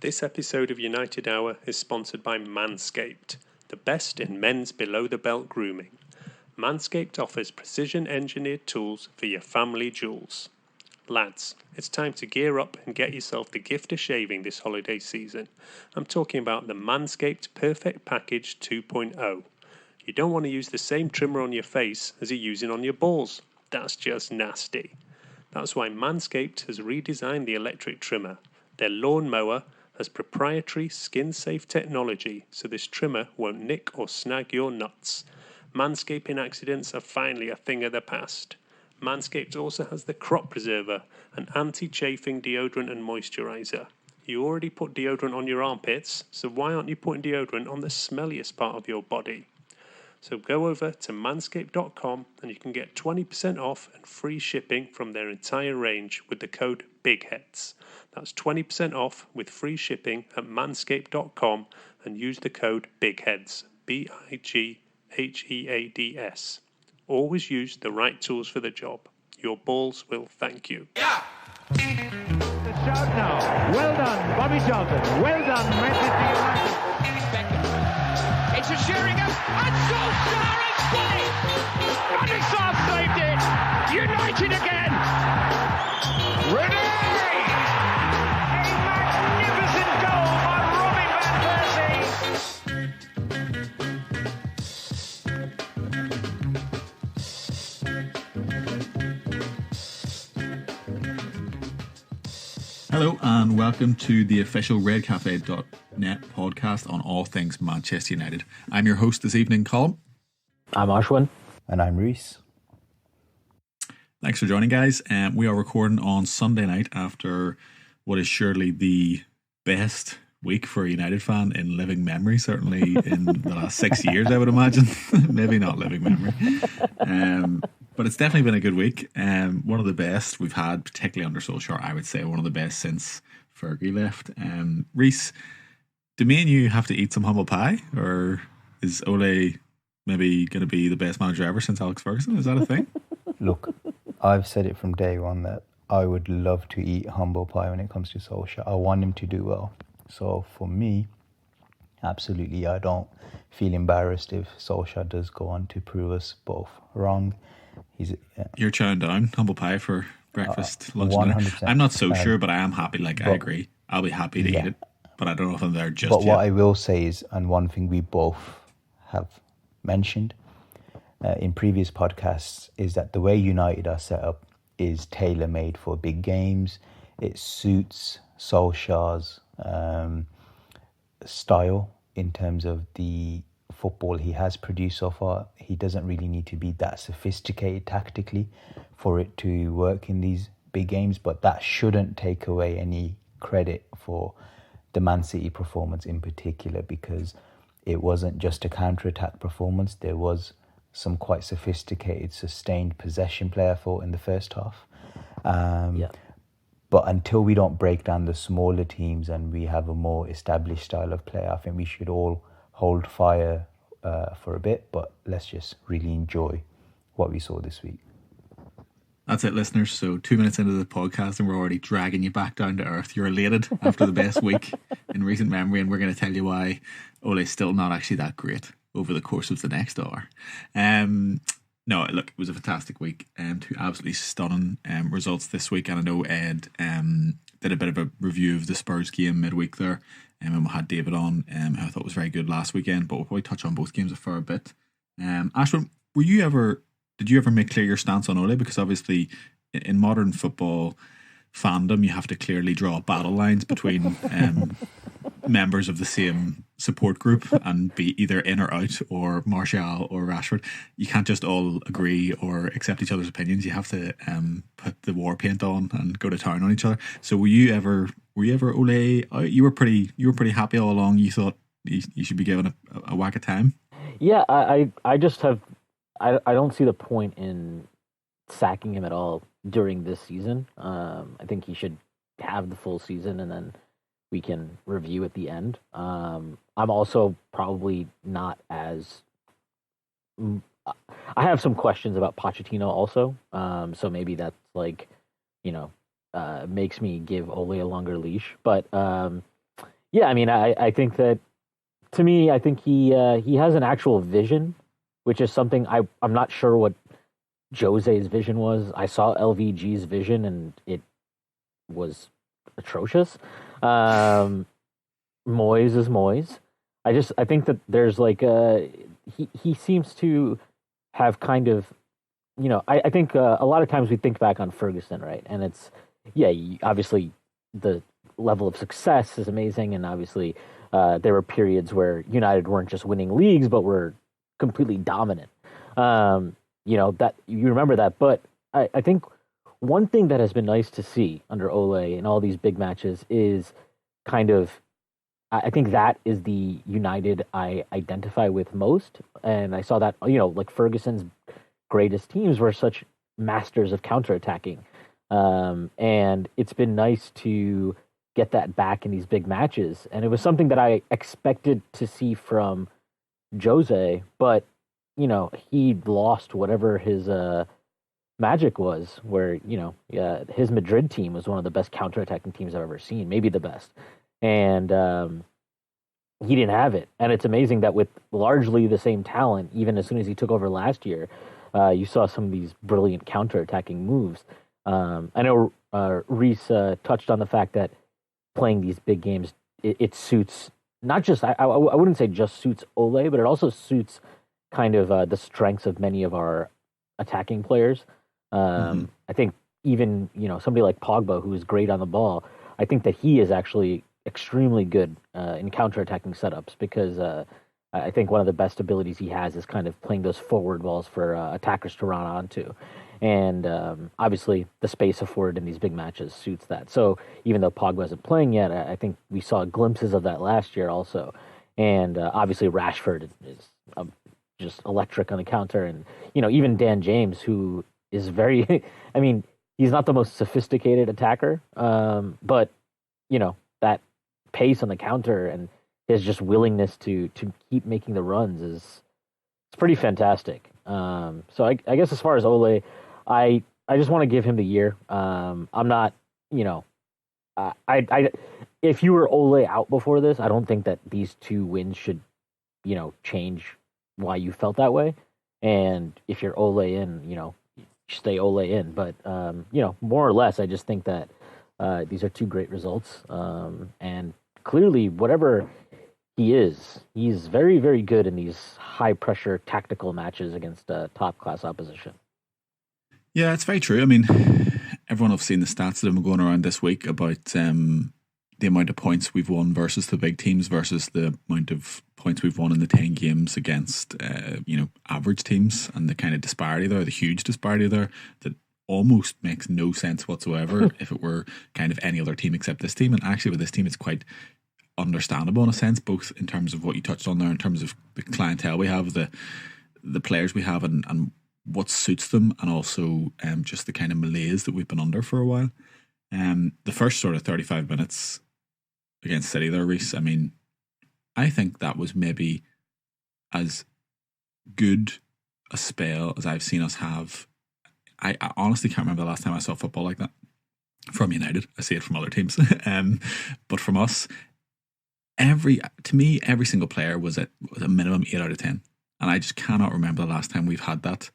This episode of United Hour is sponsored by Manscaped, the best in men's below-the-belt grooming. Manscaped offers precision-engineered tools for your family jewels. Lads, it's time to gear up and get yourself the gift of shaving this holiday season. I'm talking about the Manscaped Perfect Package 2.0. You don't want to use the same trimmer on your face as you're using on your balls. That's just nasty. That's why Manscaped has redesigned the electric trimmer. Their lawn mower has proprietary skin-safe technology, so this trimmer won't nick or snag your nuts. Manscaping accidents are finally a thing of the past. Manscaped also has the Crop Preserver, an anti-chafing deodorant and moisturizer. You already put deodorant on your armpits, so why aren't you putting deodorant on the smelliest part of your body? So go over to manscaped.com and you can get 20% off and free shipping from their entire range with the code BIGHEADS. That's 20% off with free shipping at manscaped.com and use the code BIGHEADS, BIGHEADS. Always use the right tools for the job. Your balls will thank you. Yeah! The shout now. Well done, Bobby Johnson. Well done, Manchester United. It's a Sheringham, and Solskjaer has won it! And Hazard saved it! United again! Rooney! A magnificent goal by Robin van Persie. Hello and welcome to the official redcafe.net podcast on all things Manchester United. I'm your host this evening, Colin. I'm Ashwin. And I'm Reese. Thanks for joining, guys. We are recording on Sunday night after what is surely the best week for a United fan in living memory, certainly in the last 6 years, I would imagine. Maybe not living memory. But it's definitely been a good week. One of the best we've had, particularly under Solskjaer, I would say one of the best since Fergie left. Reese, do me and you have to eat some humble pie? Or is Ole maybe going to be the best manager ever since Alex Ferguson? Is that a thing? Look, I've said it from day one that I would love to eat humble pie when it comes to Solskjaer. I want him to do well. So for me, absolutely, I don't feel embarrassed if Solskjaer does go on to prove us both wrong. You're chowing down humble pie for breakfast, lunch, and dinner. I'm not so sure, but I am happy. I agree. I'll be happy to eat it, but I don't know if I'm there just yet. But what I will say is, and one thing we both have mentioned in previous podcasts, is that the way United are set up is tailor-made for big games. It suits Solskjaer's style in terms of the football he has produced so far. He doesn't really need to be that sophisticated tactically for it to work in these big games, but that shouldn't take away any credit for the Man City performance in particular, because it wasn't just a counter-attack performance. There was some quite sophisticated, sustained possession play, I thought, in the first half. But until we don't break down the smaller teams and we have a more established style of play, I think we should all hold fire for a bit, but let's just really enjoy what we saw this week. That's it, listeners. So 2 minutes into the podcast and we're already dragging you back down to earth. You're elated after the best week in recent memory, and we're going to tell you why Ole's still not actually that great over the course of the next hour. No, look, it was a fantastic week. Two absolutely stunning results this week. And I know Ed did a bit of a review of the Spurs game midweek there. And we had David on, who I thought was very good last weekend, but we'll probably touch on both games a fair bit. Ashwin, did you ever make clear your stance on Ole? Because obviously in modern football fandom, you have to clearly draw battle lines between members of the same support group and be either in or out, or Martial or Rashford. You can't just all agree or accept each other's opinions. You have to put the war paint on and go to town on each other. So were you ever Ole out? You were pretty happy all along. You thought you should be given a whack of time. Yeah, I just have. I don't see the point in sacking him at all during this season. I think he should have the full season, and then we can review at the end. I'm also probably not as... I have some questions about Pochettino also, so maybe that's makes me give Ole a longer leash. But Yeah, I mean, I think that, to me, I think he has an actual vision, which is something I'm not sure what Jose's vision was. I saw LVG's vision, and it was atrocious. Moyes is Moyes. I think that there's like he seems to have kind of, I think a lot of times we think back on Ferguson, right? And it's, obviously the level of success is amazing, and obviously there were periods where United weren't just winning leagues, but were completely dominant. That you remember that, but I think one thing that has been nice to see under Ole in all these big matches is kind of, I think that is the United I identify with most. And I saw that, like Ferguson's greatest teams were such masters of counterattacking. And it's been nice to get that back in these big matches. And it was something that I expected to see from Jose, but, he lost whatever his magic was, where, his Madrid team was one of the best counterattacking teams I've ever seen, maybe the best. And he didn't have it. And it's amazing that with largely the same talent, even as soon as he took over last year, you saw some of these brilliant counterattacking moves. I know Reese touched on the fact that playing these big games, it suits, not just, I wouldn't say just suits Ole, but it also suits kind of the strengths of many of our attacking players. I think even, somebody like Pogba, who is great on the ball, I think that he is actually extremely good in counterattacking setups, because I think one of the best abilities he has is kind of playing those forward balls for attackers to run onto. And obviously the space afforded in these big matches suits that. So even though Pogba isn't playing yet, I think we saw glimpses of that last year also. And obviously Rashford is just electric on the counter. And, even Dan James, who is very, I mean, he's not the most sophisticated attacker, but, that pace on the counter and his just willingness to keep making the runs it's pretty fantastic. So I guess as far as Ole, I just want to give him the year. I'm not, I if you were Ole out before this, I don't think that these 2 wins should, change why you felt that way. And if you're Ole in, stay Ole in. But more or less, I just think that these are 2 great results. And clearly, whatever he's very, very good in these high-pressure tactical matches against top-class opposition. Yeah, it's very true. I mean, everyone have seen the stats that have been going around this week about the amount of points we've won versus the big teams versus the amount of points we've won in the 10 games against, average teams, and the kind of disparity there, the huge disparity there, that almost makes no sense whatsoever if it were kind of any other team except this team. And actually with this team, it's quite understandable in a sense, both in terms of what you touched on there, in terms of the clientele we have, the players we have, and what suits them, and also just the kind of malaise that we've been under for a while. The first sort of 35 minutes against City there, Reece, I mean, I think that was maybe as good a spell as I've seen us have. I honestly can't remember the last time I saw football like that from United. I see it from other teams. But from us, every single player was a minimum 8 out of 10. And I just cannot remember the last time we've had that.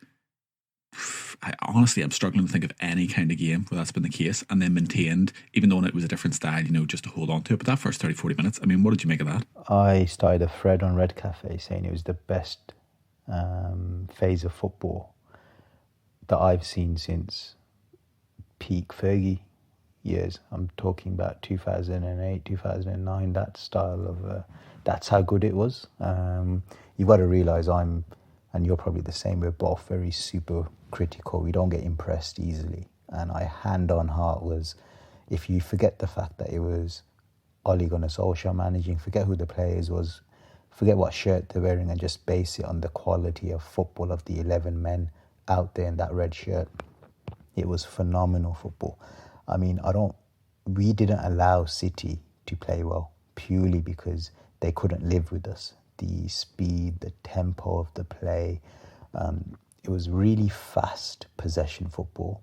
I'm struggling to think of any kind of game where that's been the case, and then maintained, even though it was a different style, just to hold on to it. But that first 30-40 minutes, I mean, what did you make of that? I started a thread on Red Cafe saying it was the best phase of football that I've seen since peak Fergie years. I'm talking about 2008, 2009, that style of... that's how good it was. You've got to realise and you're probably the same, we're both very super critical. We don't get impressed easily. And hand on heart was, if you forget the fact that it was Ole Gunnar Solskjaer managing, forget who the players was, forget what shirt they're wearing, and just base it on the quality of football of the 11 men out there in that red shirt. It was phenomenal football. I mean, we didn't allow City to play well purely because they couldn't live with us. The speed, the tempo of the play, it was really fast possession football.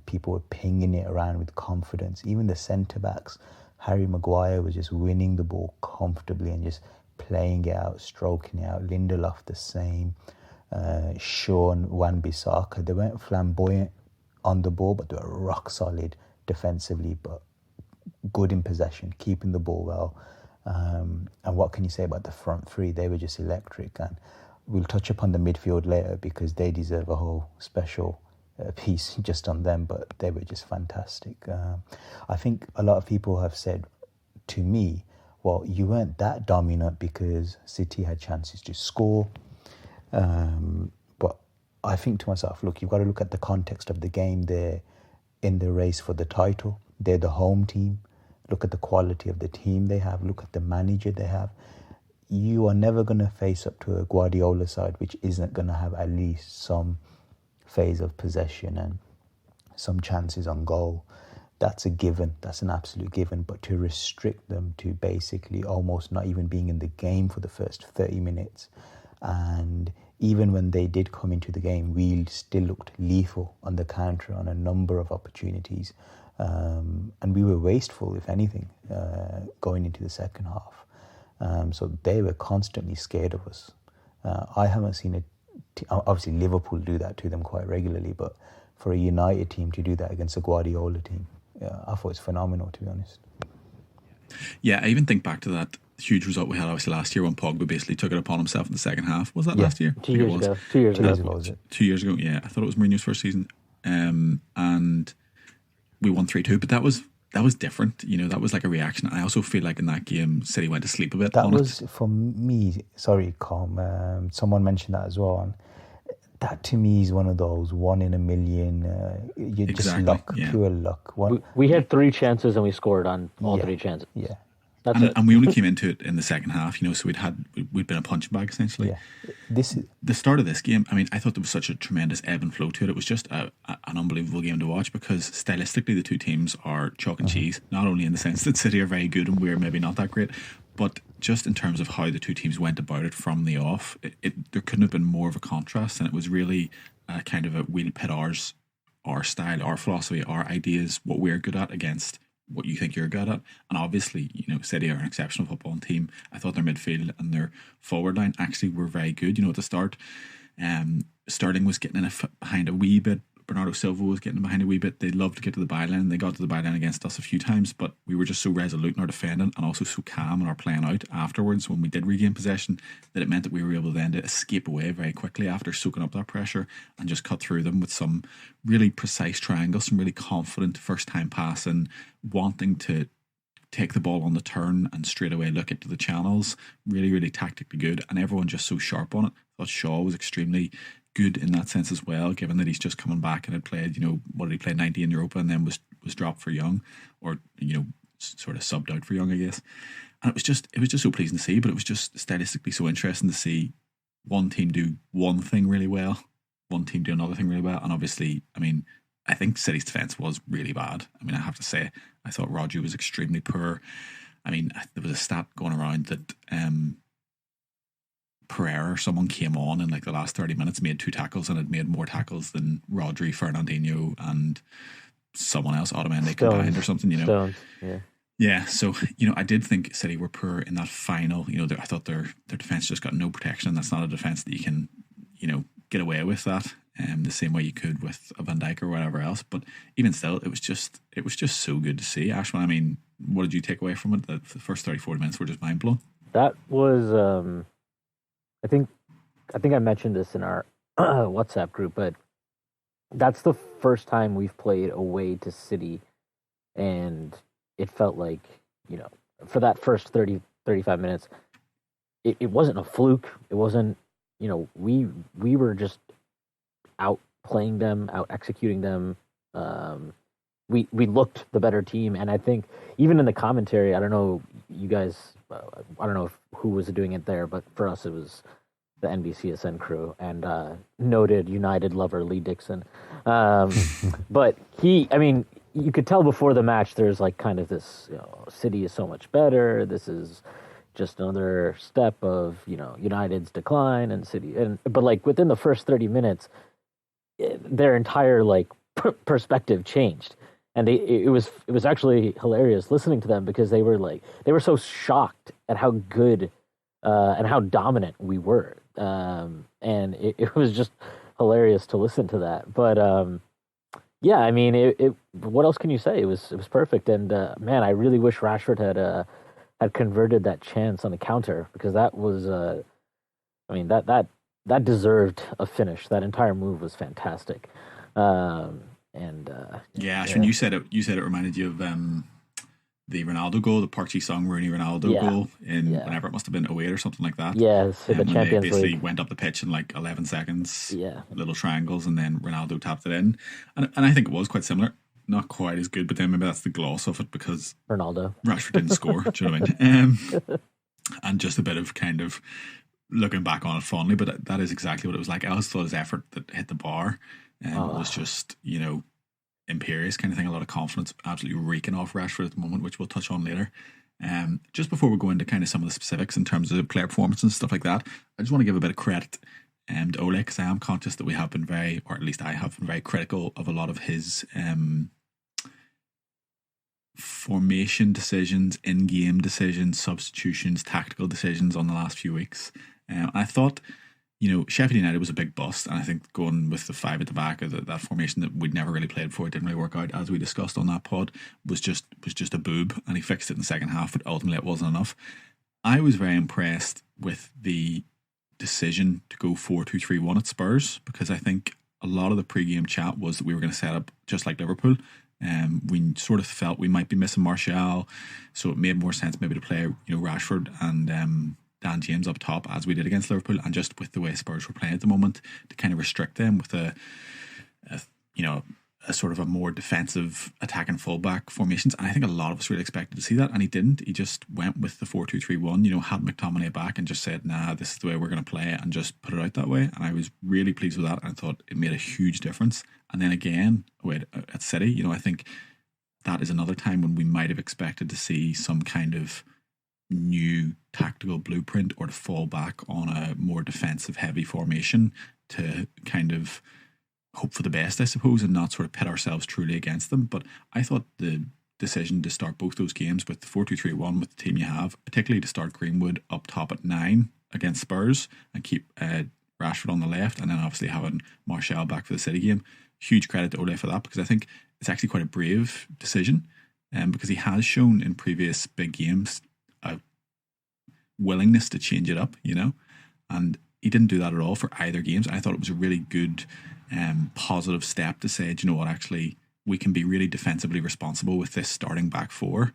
People were pinging it around with confidence. Even the centre-backs, Harry Maguire was just winning the ball comfortably and just playing it out, stroking it out. Lindelof the same. Sean Wan-Bissaka, they weren't flamboyant on the ball, but they were rock solid defensively, but good in possession, keeping the ball well. And what can you say about the front three? They were just electric. And we'll touch upon the midfield later because they deserve a whole special piece just on them, but they were just fantastic. I think a lot of people have said to me, well, you weren't that dominant because City had chances to score. But I think to myself, look, you've got to look at the context of the game. They're in the race for the title. They're the home team. Look at the quality of the team they have. Look at the manager they have. You are never going to face up to a Guardiola side which isn't going to have at least some phase of possession and some chances on goal. That's a given. That's an absolute given. But to restrict them to basically almost not even being in the game for the first 30 minutes, and even when they did come into the game, we still looked lethal on the counter on a number of opportunities. And we were wasteful, if anything, going into the second half. So they were constantly scared of us. I haven't seen obviously Liverpool do that to them quite regularly, but for a United team to do that against a Guardiola team, I thought it's phenomenal, to be honest. Yeah, I even think back to that huge result we had obviously last year when Pogba basically took it upon himself in the second half. Was that last year? 2 years ago. 2 years ago. Was it? 2 years ago, yeah. I thought it was Mourinho's first season. And we won 3-2, but that was different. You know, that was like a reaction. I also feel like in that game, City went to sleep a bit. That was for me. Sorry, Com. Someone mentioned that as well. And that to me is one of those 1 in a million. You just luck, pure luck. We had 3 chances and we scored on all 3 chances. Yeah. And we only came into it in the second half, you know, so we'd been a punching bag essentially. Yeah. The start of this game, I mean, I thought there was such a tremendous ebb and flow to it. It was just an unbelievable game to watch because stylistically the two teams are chalk and cheese, not only in the sense that City are very good and we're maybe not that great, but just in terms of how the two teams went about it from the off. There couldn't have been more of a contrast, and it was really kind of we'll pit our style, our philosophy, our ideas, what we're good at against what you think you're good at. And obviously, you know, City are an exceptional football team. I thought their midfield and their forward line actually were very good. You know, at the start, Sterling was getting in behind a wee bit. Bernardo Silva was getting behind a wee bit. They loved to get to the byline. They got to the byline against us a few times, but we were just so resolute in our defending and also so calm in our playing out afterwards when we did regain possession that it meant that we were able then to escape away very quickly after soaking up that pressure and just cut through them with some really precise triangles, some really confident first time passing, wanting to take the ball on the turn and straight away look into the channels. Really, really tactically good, and everyone just so sharp on it. I thought Shaw was extremely good in that sense as well, given that he's just coming back and had played, you know, what did he play, 90 in Europa and then was dropped for Young, or, you know, sort of subbed out for Young, I guess. And it was just so pleasing to see, but it was just stylistically so interesting to see one team do one thing really well, one team do another thing really well. And obviously, I mean, I think City's defence was really bad. I mean, I have to say, I thought Rodri was extremely poor. I mean, there was a stat going around that Pereira or someone came on in like the last 30 minutes, made 2 tackles and had made more tackles than Rodri, Fernandinho and someone else, Otamendi combined or something, you know. Stones, yeah, so, you know, I did think City were poor in that final. You know, I thought their defence just got no protection. That's not a defence that you can, you know, get away with that the same way you could with a Van Dijk or whatever else. But even still, it was just so good to see. Ashwin, I mean, what did you take away from it? The first 30-40 minutes were just mind-blowing. That was... I think I mentioned this in our WhatsApp group, but that's the first time we've played away to City, and it felt like, you know, for that first 30, 35 minutes, it wasn't a fluke. It wasn't, you know, we were just out playing them, out executing them. We looked the better team, and I think even in the commentary, I don't know, you guys, I don't know who was doing it there, but for us it was the NBCSN crew and noted United lover Lee Dixon. But I mean, you could tell before the match there's like kind of this, you know, City is so much better. This is just another step of, you know, United's decline and City. But like within the first 30 minutes, their entire like perspective changed. and it was actually hilarious listening to them because they were so shocked at how good and how dominant we were, and it was just hilarious to listen to that. But yeah, I mean, what else can you say? It was perfect, and man, I really wish Rashford had converted that chance on the counter, because that was, I mean, that deserved a finish. That entire move was fantastic. When you said it reminded you of the Ronaldo goal, the Park Ji-sung Rooney Ronaldo goal in whenever it must have been 08 or something like that. Yes, the Champions they basically League. went up the pitch in like 11 seconds. Yeah, little triangles, and then Ronaldo tapped it in, and I think it was quite similar. Not quite as good, but then maybe that's the gloss of it because Ronaldo Rashford didn't score. Do you know what I mean? And just a bit of kind of looking back on it fondly, but that is exactly what it was like. I always thought his effort that hit the bar was just, imperious kind of thing. A lot of confidence, absolutely reeking off Rashford at the moment, which we'll touch on later. Just before we go into kind of some of the specifics in terms of player performance and stuff like that, I just want to give a bit of credit to Ole, because I am conscious that we have been very, or at least I have been very critical of a lot of his formation decisions, in-game decisions, substitutions, tactical decisions on the last few weeks. I thought, Sheffield United was a big bust, and I think going with the 5 at the back of that formation that we'd never really played before, it didn't really work out, as we discussed on that pod, was just a boob, and he fixed it in the second half, but ultimately it wasn't enough. I was very impressed with the decision to go 4-2-3-1 at Spurs, because I think a lot of the pre-game chat was that we were going to set up just like Liverpool. We sort of felt we might be missing Martial, so it made more sense maybe to play Rashford and Dan James up top, as we did against Liverpool, and just with the way Spurs were playing at the moment, to kind of restrict them with a sort of a more defensive attacking fullback formations. And I think a lot of us really expected to see that, and he didn't. He just went with the 4-2-3-1, had McTominay back and just said, nah, this is the way we're going to play it, and just put it out that way. And I was really pleased with that, and I thought it made a huge difference. And then again, at City, I think that is another time when we might have expected to see some kind of new tactical blueprint, or to fall back on a more defensive heavy formation to kind of hope for the best, I suppose, and not sort of pit ourselves truly against them. But I thought the decision to start both those games with the 4-2-3-1 with the team you have, particularly to start Greenwood up top at 9 against Spurs and keep Rashford on the left, and then obviously having Martial back for the City game, huge credit to Ole for that, because I think it's actually quite a brave decision, because he has shown in previous big games a willingness to change it up, and he didn't do that at all for either games. I thought it was a really good positive step to say, do you know what, actually we can be really defensively responsible with this starting back 4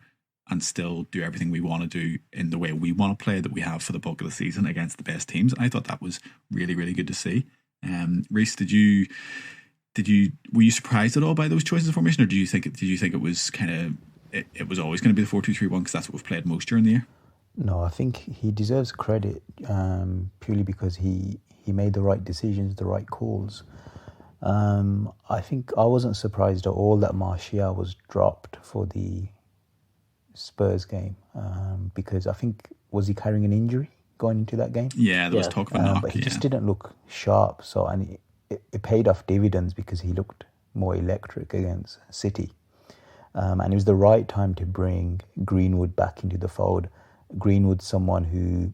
and still do everything we want to do in the way we want to play that we have for the bulk of the season against the best teams. I thought that was really, really good to see. Reece, were you surprised at all by those choices of formation, or did you think it was kind of it was always going to be the 4-2-3-1 because that's what we've played most during the year? No, I think he deserves credit purely because he made the right decisions, the right calls. I think I wasn't surprised at all that Martial was dropped for the Spurs game, because I think, was he carrying an injury going into that game? Yeah, there was talk of a knock. But he just didn't look sharp. So, and it paid off dividends because he looked more electric against City. And it was the right time to bring Greenwood back into the fold. Greenwood's someone who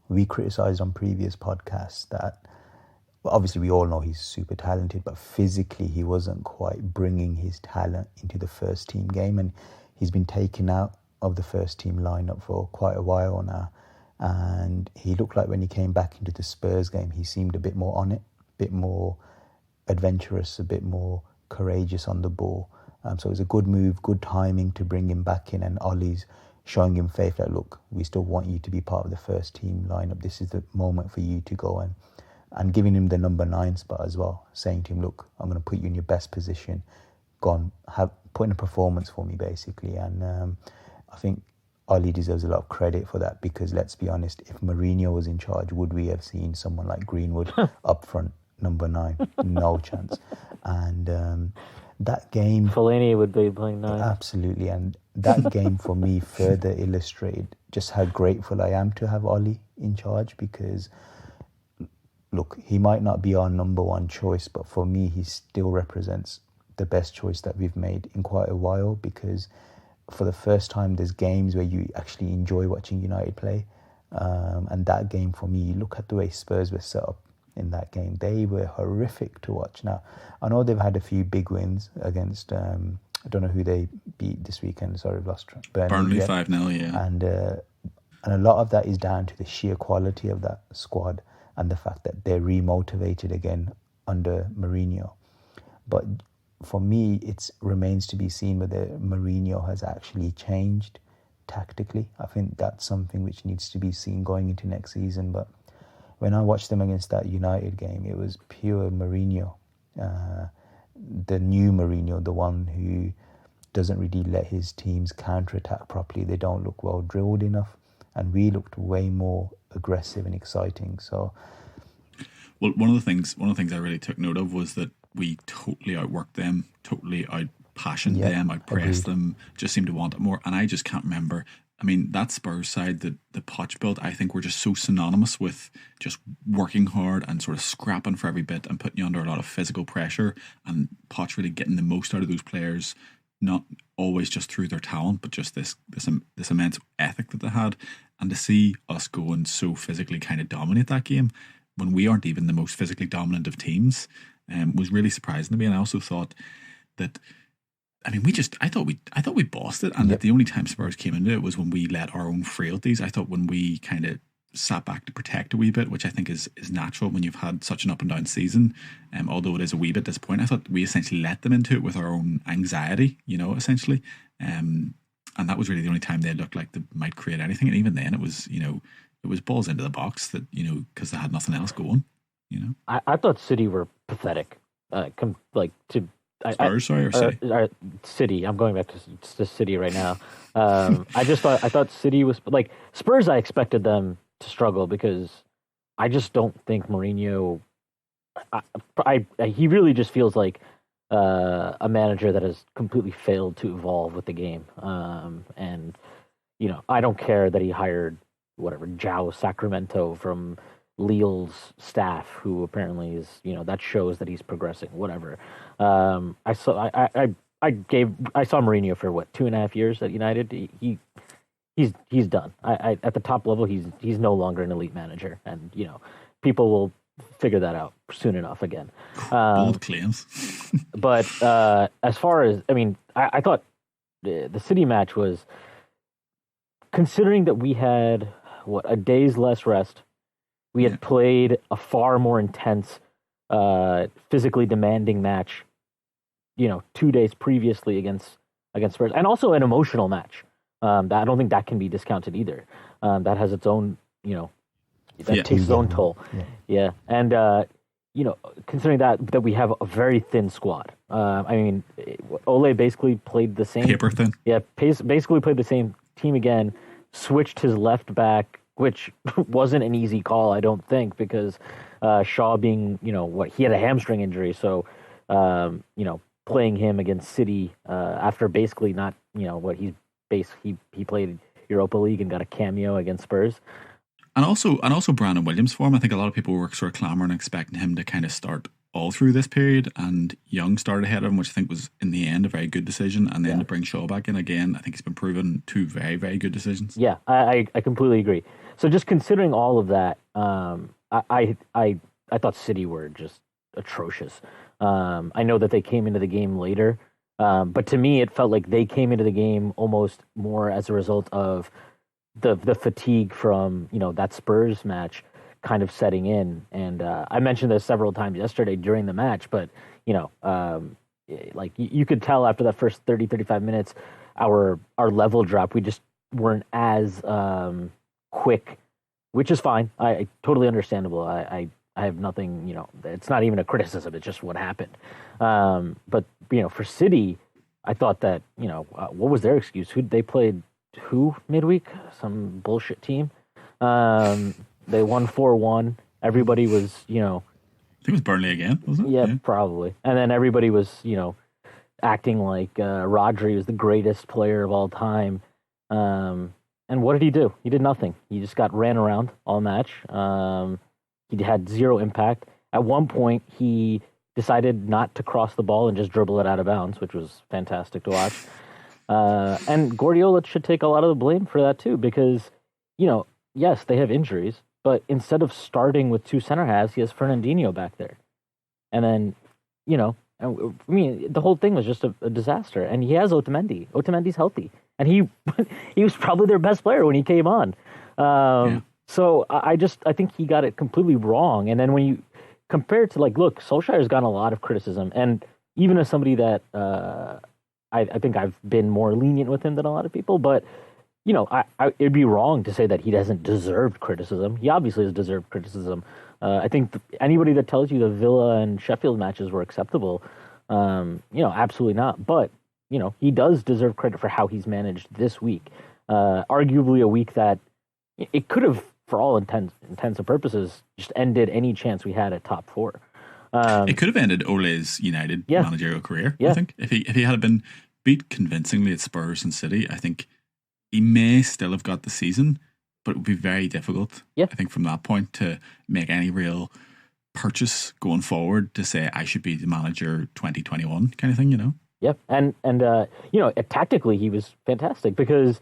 we criticised on previous podcasts that, well, obviously we all know he's super talented, but physically he wasn't quite bringing his talent into the first team game, and he's been taken out of the first team lineup for quite a while now. And he looked like when he came back into the Spurs game, he seemed a bit more on it, a bit more adventurous, a bit more courageous on the ball. So it was a good move, good timing to bring him back in, and Ollie's showing him faith that, look, we still want you to be part of the first team lineup. This is the moment for you to go and giving him the number 9 spot as well, saying to him, look, I'm going to put you in your best position. Go on, put in a performance for me, basically. And I think Ollie deserves a lot of credit for that, because let's be honest, if Mourinho was in charge, would we have seen someone like Greenwood up front, number 9? No chance. And that game, Fellaini would be playing 9. Absolutely. And that game for me further illustrated just how grateful I am to have Ollie in charge, because look, he might not be our number 1 choice, but for me he still represents the best choice that we've made in quite a while, because for the first time there's games where you actually enjoy watching United play. And that game for me, look at the way Spurs were set up in that game. They were horrific to watch. Now, I know they've had a few big wins against, I don't know who they beat this weekend. Sorry, I've lost track. Burnley 5-0, yeah. And a lot of that is down to the sheer quality of that squad and the fact that they're remotivated again under Mourinho. But for me, it remains to be seen whether Mourinho has actually changed tactically. I think that's something which needs to be seen going into next season. But when I watched them against that United game, it was pure Mourinho. The new Mourinho, the one who doesn't really let his teams counter-attack properly. They don't look well drilled enough. And we looked way more aggressive and exciting. So, well, one of the things I really took note of was that we totally outworked them, totally outpassioned them, outpressed them, just seemed to want it more. And I just can't remember. I mean, that Spurs side, the Poch build, I think we're just so synonymous with just working hard and sort of scrapping for every bit and putting you under a lot of physical pressure, and Poch really getting the most out of those players, not always just through their talent, but just this immense ethic that they had. And to see us go and so physically kind of dominate that game when we aren't even the most physically dominant of teams was really surprising to me. And I also thought that, I mean, I thought we bossed it, and that the only time Spurs came into it was when we let our own frailties. I thought when we kind of sat back to protect a wee bit, which I think is natural when you've had such an up and down season, although it is a wee bit disappointing. I thought we essentially let them into it with our own anxiety, essentially. And that was really the only time they looked like they might create anything. And even then it was balls into the box that, because they had nothing else going, I thought City were pathetic. Spurs, sorry, or City? City. I'm going back to City right now. I thought City was like Spurs. I expected them to struggle because I just don't think Mourinho. He really just feels like a manager that has completely failed to evolve with the game. And I don't care that he hired João Sacramento from Lille's staff, who apparently is, that shows that he's progressing, whatever. I saw Mourinho for 2.5 years at United. He's done. At the top level, he's no longer an elite manager, and people will figure that out soon enough again. Bold claims. But as far as, I thought the City match was, considering that we had a day's less rest. We had played a far more intense, physically demanding match, 2 days previously against Spurs, and also an emotional match. That I don't think that can be discounted either. That has its own, takes its own toll. Yeah. And considering that we have a very thin squad. Ole basically played the same paper thin. Yeah, basically played the same team again. Switched his left back, which wasn't an easy call, I don't think, because Shaw being, he had a hamstring injury. So, playing him against City after basically not, he played Europa League and got a cameo against Spurs. And also Brandon Williams' form. I think a lot of people were sort of clamouring and expecting him to kind of start all through this period, and Young started ahead of him, which I think was in the end a very good decision. And then to bring Shaw back in again, I think he's been proven 2 very, very good decisions. Yeah, I completely agree. So just considering all of that, I thought City were just atrocious. I know that they came into the game later, but to me it felt like they came into the game almost more as a result of the fatigue from that Spurs match kind of setting in. And I mentioned this several times yesterday during the match, but you could tell after that first 30-35 minutes our level drop. We just weren't as quick, which is fine. I totally understandable. I have nothing, it's not even a criticism. It's just what happened. But for City, I thought that, what was their excuse? They played midweek? Some bullshit team. They won 4-1. Everybody was, I think it was Burnley again, wasn't it? Yeah, probably. And then everybody was, acting like Rodri was the greatest player of all time. And what did he do? He did nothing. He just got ran around all match. He had zero impact. At one point, he decided not to cross the ball and just dribble it out of bounds, which was fantastic to watch. And Guardiola should take a lot of the blame for that too, because, yes, they have injuries, but instead of starting with two center halves, he has Fernandinho back there. And then, the whole thing was just a disaster. And he has Otamendi. Otamendi's healthy. And he was probably their best player when he came on. So I think he got it completely wrong. And then when you compare it to, look, Solskjaer's gotten a lot of criticism. And even as somebody that I think I've been more lenient with him than a lot of people, but, it'd be wrong to say that he doesn't deserve criticism. He obviously has deserved criticism. I think anybody that tells you the Villa and Sheffield matches were acceptable, absolutely not. But, he does deserve credit for how he's managed this week. Arguably a week that it could have, for all intents and purposes, just ended any chance we had at top four. It could have ended Ole's United managerial career, I think. If he had been beat convincingly at Spurs and City, I think he may still have got the season, but it would be very difficult, I think, from that point to make any real purchase going forward to say, I should be the manager 2021 kind of thing, Yeah, and tactically he was fantastic because,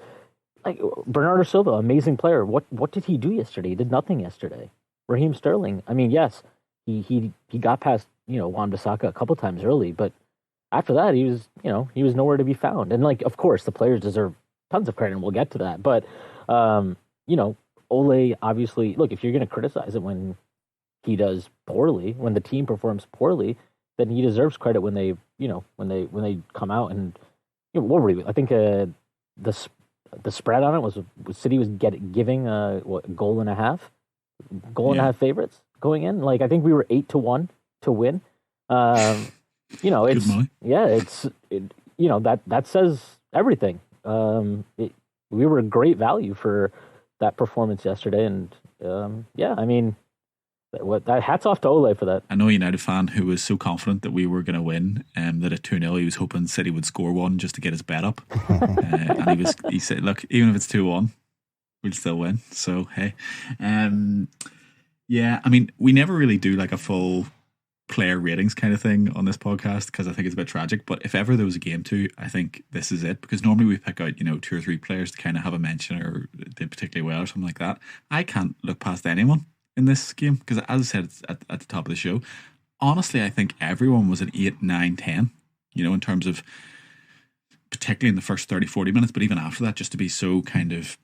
Bernardo Silva, amazing player. What did he do yesterday? He did nothing yesterday. Raheem Sterling, yes, he got past, Wan-Bissaka a couple times early, but after that he was nowhere to be found. And of course the players deserve tons of credit, and we'll get to that. But Ole, obviously, look, if you're going to criticize it when he does poorly, when the team performs poorly, then he deserves credit when they, when they come out and, what were we? I think the spread on it was City was giving a goal and a half favorites going in. I think we were 8-1 to win. It's that says everything. We were a great value for that performance yesterday, and that hats off to Ole for that. I know a United fan who was so confident that we were going to win, that at 2-0 he was hoping City would score one just to get his bet up, and he said, "Look, even if it's 2-1, we'll still win." So hey, we never really do a full player ratings kind of thing on this podcast because I think it's a bit tragic, but if ever there was a game to, I think this is it, because normally we pick out 2 or 3 players to kind of have a mention or did particularly well or something like that. I can't look past anyone in this game because, as I said at the top of the show, honestly I think everyone was an 8, 9, 10, in terms of particularly in the first 30-40 minutes, but even after that, just to be so kind of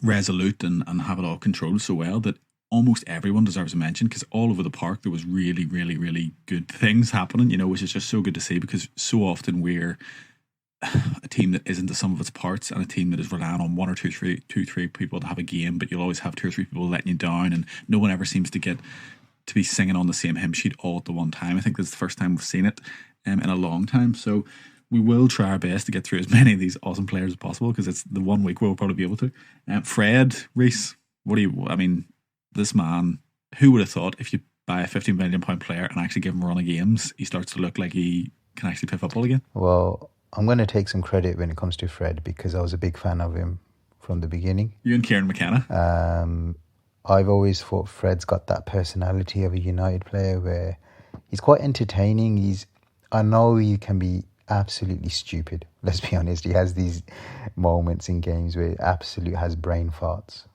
resolute and have it all controlled so well that almost everyone deserves a mention, because all over the park there was really, really, really good things happening, which is just so good to see, because so often we're a team that isn't the sum of its parts and a team that is relying on 1 or 2, 3 people to have a game, but you'll always have 2 or 3 people letting you down, and no one ever seems to get to be singing on the same hymn sheet all at the one time. I think this is the first time we've seen it in a long time, so we will try our best to get through as many of these awesome players as possible, because it's the one week we'll probably be able to. Fred, Reese, this man, who would have thought if you buy a £15 million player and actually give him a run of games, he starts to look like he can actually play football again? Well, I'm going to take some credit when it comes to Fred, because I was a big fan of him from the beginning. You and Kieran McKenna? I've always thought Fred's got that personality of a United player where he's quite entertaining. I know he can be absolutely stupid, let's be honest. He has these moments in games where he absolutely has brain farts.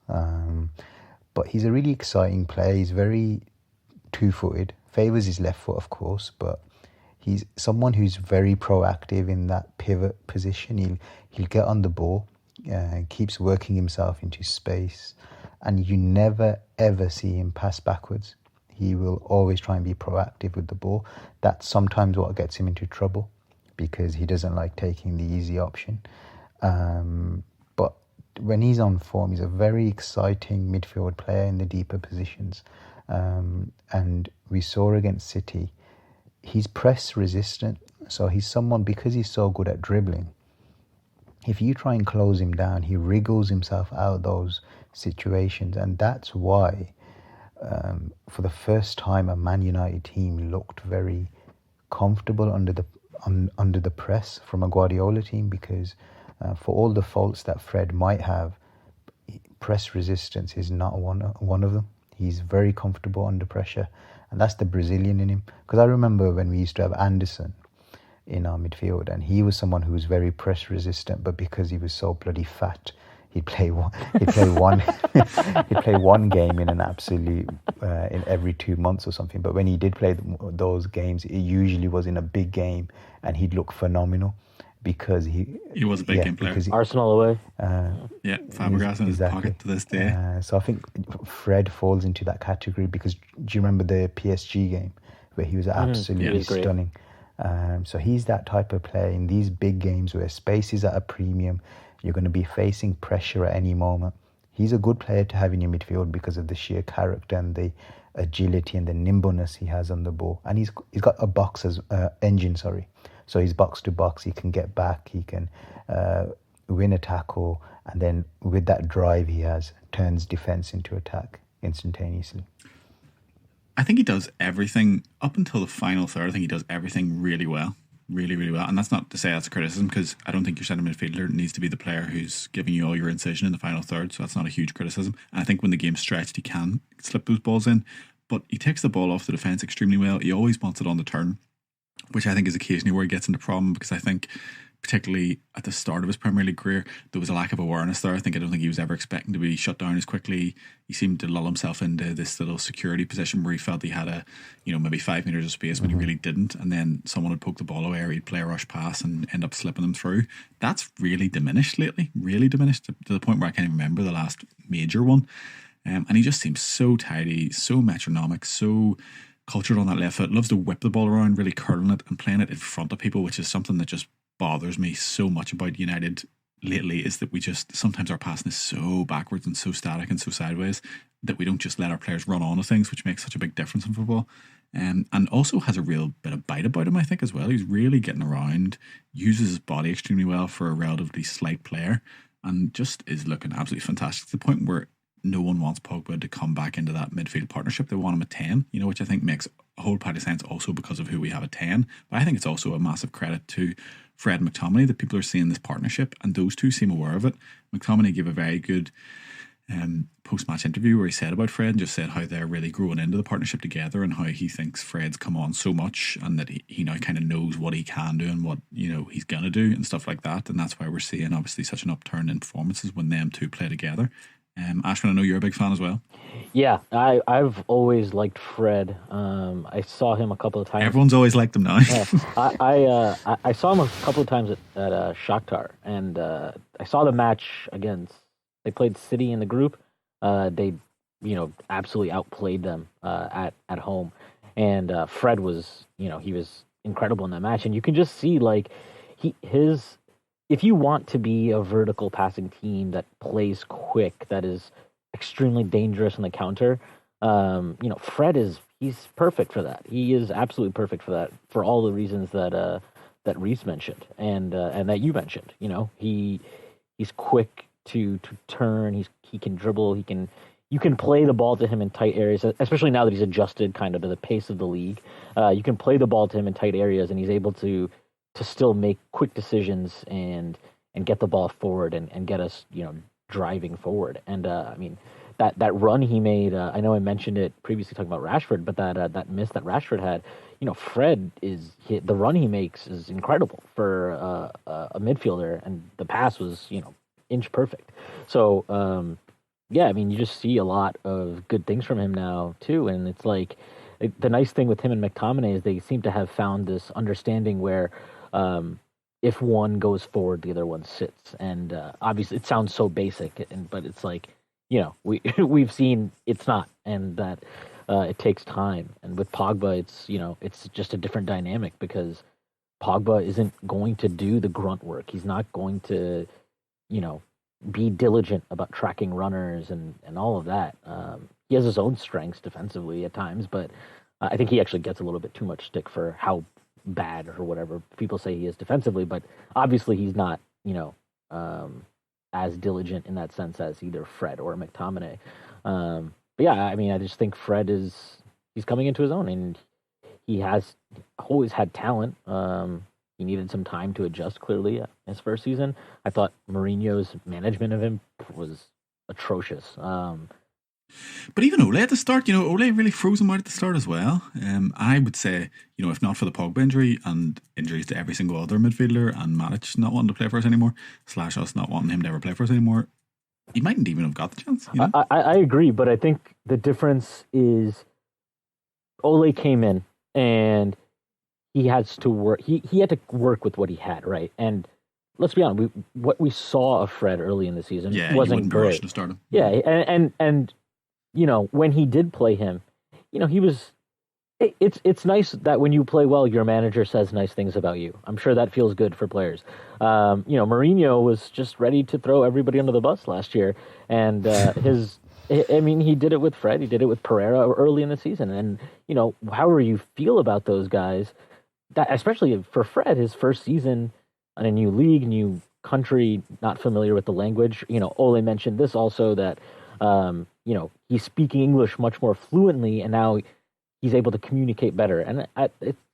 But he's a really exciting player. He's very two-footed. Favours his left foot, of course, but he's someone who's very proactive in that pivot position. He'll get on the ball, keeps working himself into space, and you never, ever see him pass backwards. He will always try and be proactive with the ball. That's sometimes what gets him into trouble, because he doesn't like taking the easy option. But when he's on form, he's a very exciting midfield player in the deeper positions. And we saw against City, he's press resistant. So he's someone, because he's so good at dribbling, if you try and close him down, he wriggles himself out of those situations. And that's why, for the first time, a Man United team looked very comfortable under the press from a Guardiola team, because for all the faults that Fred might have, press resistance is not one of them. He's very comfortable under pressure, and that's the Brazilian in him. Because I remember when we used to have Anderson in our midfield, and he was someone who was very press resistant, but because he was so bloody fat, he'd play one he'd play one game in an absolute in every 2 months or something. But when he did play those games, it usually was in a big game, and he'd look phenomenal because he was a big game player. Arsenal away. Fabregas in his pocket to this day. So I think Fred falls into that category because do you remember the PSG game where he was absolutely stunning? So he's that type of player in these big games where space is at a premium. You're going to be facing pressure at any moment. He's a good player to have in your midfield because of the sheer character and the agility and the nimbleness he has on the ball. And he's got a engine. So he's box to box. He can get back. He can win a tackle, and then with that drive he has, turns defense into attack instantaneously. I think he does everything up until the final third. I think he does everything really well. Really, really well. And that's not to say that's a criticism, because I don't think your centre midfielder needs to be the player who's giving you all your incision in the final third. So that's not a huge criticism. And I think when the game's stretched, he can slip those balls in. But he takes the ball off the defence extremely well. He always wants it on the turn, which I think is occasionally where he gets into problem, because I think particularly at the start of his Premier League career, there was a lack of awareness there. I don't think he was ever expecting to be shut down as quickly. He seemed to lull himself into this little security position where he felt he had maybe 5 meters of space when he really didn't, and then someone would poke the ball away or he'd play a rush pass and end up slipping them through. That's really diminished lately, really diminished to the point where I can't even remember the last major one. And he just seems so tidy, so metronomic, so cultured on that left foot, loves to whip the ball around, really curling it and playing it in front of people, which is something that just bothers me so much about United lately, is that we just, sometimes our passing is so backwards and so static and so sideways that we don't just let our players run onto things, which makes such a big difference in football. And also has a real bit of bite about him, I think, as well. He's really getting around, uses his body extremely well for a relatively slight player, and just is looking absolutely fantastic, to the point where no one wants Pogba to come back into that midfield partnership. They want him at 10, which I think makes a whole pile of sense also because of who we have at 10. But I think it's also a massive credit to Fred and McTominay that people are seeing this partnership, and those two seem aware of it. McTominay gave a very good post-match interview where he said about Fred, and just said how they're really growing into the partnership together, and how he thinks Fred's come on so much, and that he now kind of knows what he can do and what he's gonna do and stuff like that. And that's why we're seeing obviously such an upturn in performances when them two play together. Ashwin, I know you're a big fan as well. Yeah, I've always liked Fred. I saw him a couple of times. Everyone's always liked him now. I saw him a couple of times at Shakhtar, and I saw the match against. They played City in the group. They, absolutely outplayed them at home, and Fred was, he was incredible in that match, and you can just see his. If you want to be a vertical passing team that plays quick, that is extremely dangerous on the counter, Fred he's perfect for that. He is absolutely perfect for that, for all the reasons that Reese mentioned and that you mentioned. He's quick to turn. He can dribble. You can play the ball to him in tight areas, especially now that he's adjusted kind of to the pace of the league. You can play the ball to him in tight areas, and he's able to still make quick decisions and get the ball forward and get us, driving forward. And that run he made, I know I mentioned it previously talking about Rashford, but that miss that Rashford had, Fred the run he makes is incredible for a midfielder, and the pass was, inch perfect. So, you just see a lot of good things from him now too. And it's the nice thing with him and McTominay is they seem to have found this understanding where, if one goes forward, the other one sits. And obviously, it sounds so basic, but it's we've seen it's not, and that it takes time. And with Pogba, it's just a different dynamic, because Pogba isn't going to do the grunt work. He's not going to, be diligent about tracking runners and all of that. He has his own strengths defensively at times, but I think he actually gets a little bit too much stick for how bad or whatever people say he is defensively, but obviously he's not, as diligent in that sense as either Fred or McTominay. But yeah, I just think Fred he's coming into his own, and he has always had talent. He needed some time to adjust, clearly, his first season. I thought Mourinho's management of him was atrocious. But even Ole at the start, Ole really froze him out at the start as well. I would say, if not for the Pogba injury and injuries to every single other midfielder and Matic not wanting to play for us anymore, / us not wanting him to ever play for us anymore, he mightn't even have got the chance. I agree, but I think the difference is Ole came in and he has to work. He had to work with what he had, right? And let's be honest, what we saw of Fred early in the season wasn't great. To start him. Yeah, and when he did play him, he was. It's nice that when you play well, your manager says nice things about you. I'm sure that feels good for players. Mourinho was just ready to throw everybody under the bus last year, and he did it with Fred. He did it with Pereira early in the season, and however you feel about those guys, that especially for Fred, his first season in a new league, new country, not familiar with the language. Ole mentioned this also that he's speaking English much more fluently, and now he's able to communicate better. And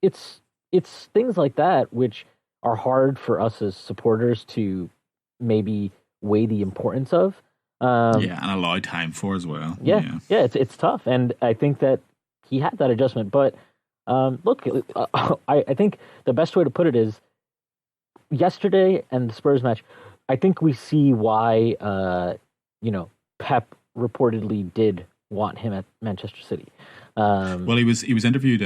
it's things like that which are hard for us as supporters to maybe weigh the importance of. And allow time for as well. Yeah, it's tough, and I think that he had that adjustment. But look, I think the best way to put it is yesterday and the Spurs match. I think we see why Pep reportedly did want him at Manchester City. Well, he was interviewed.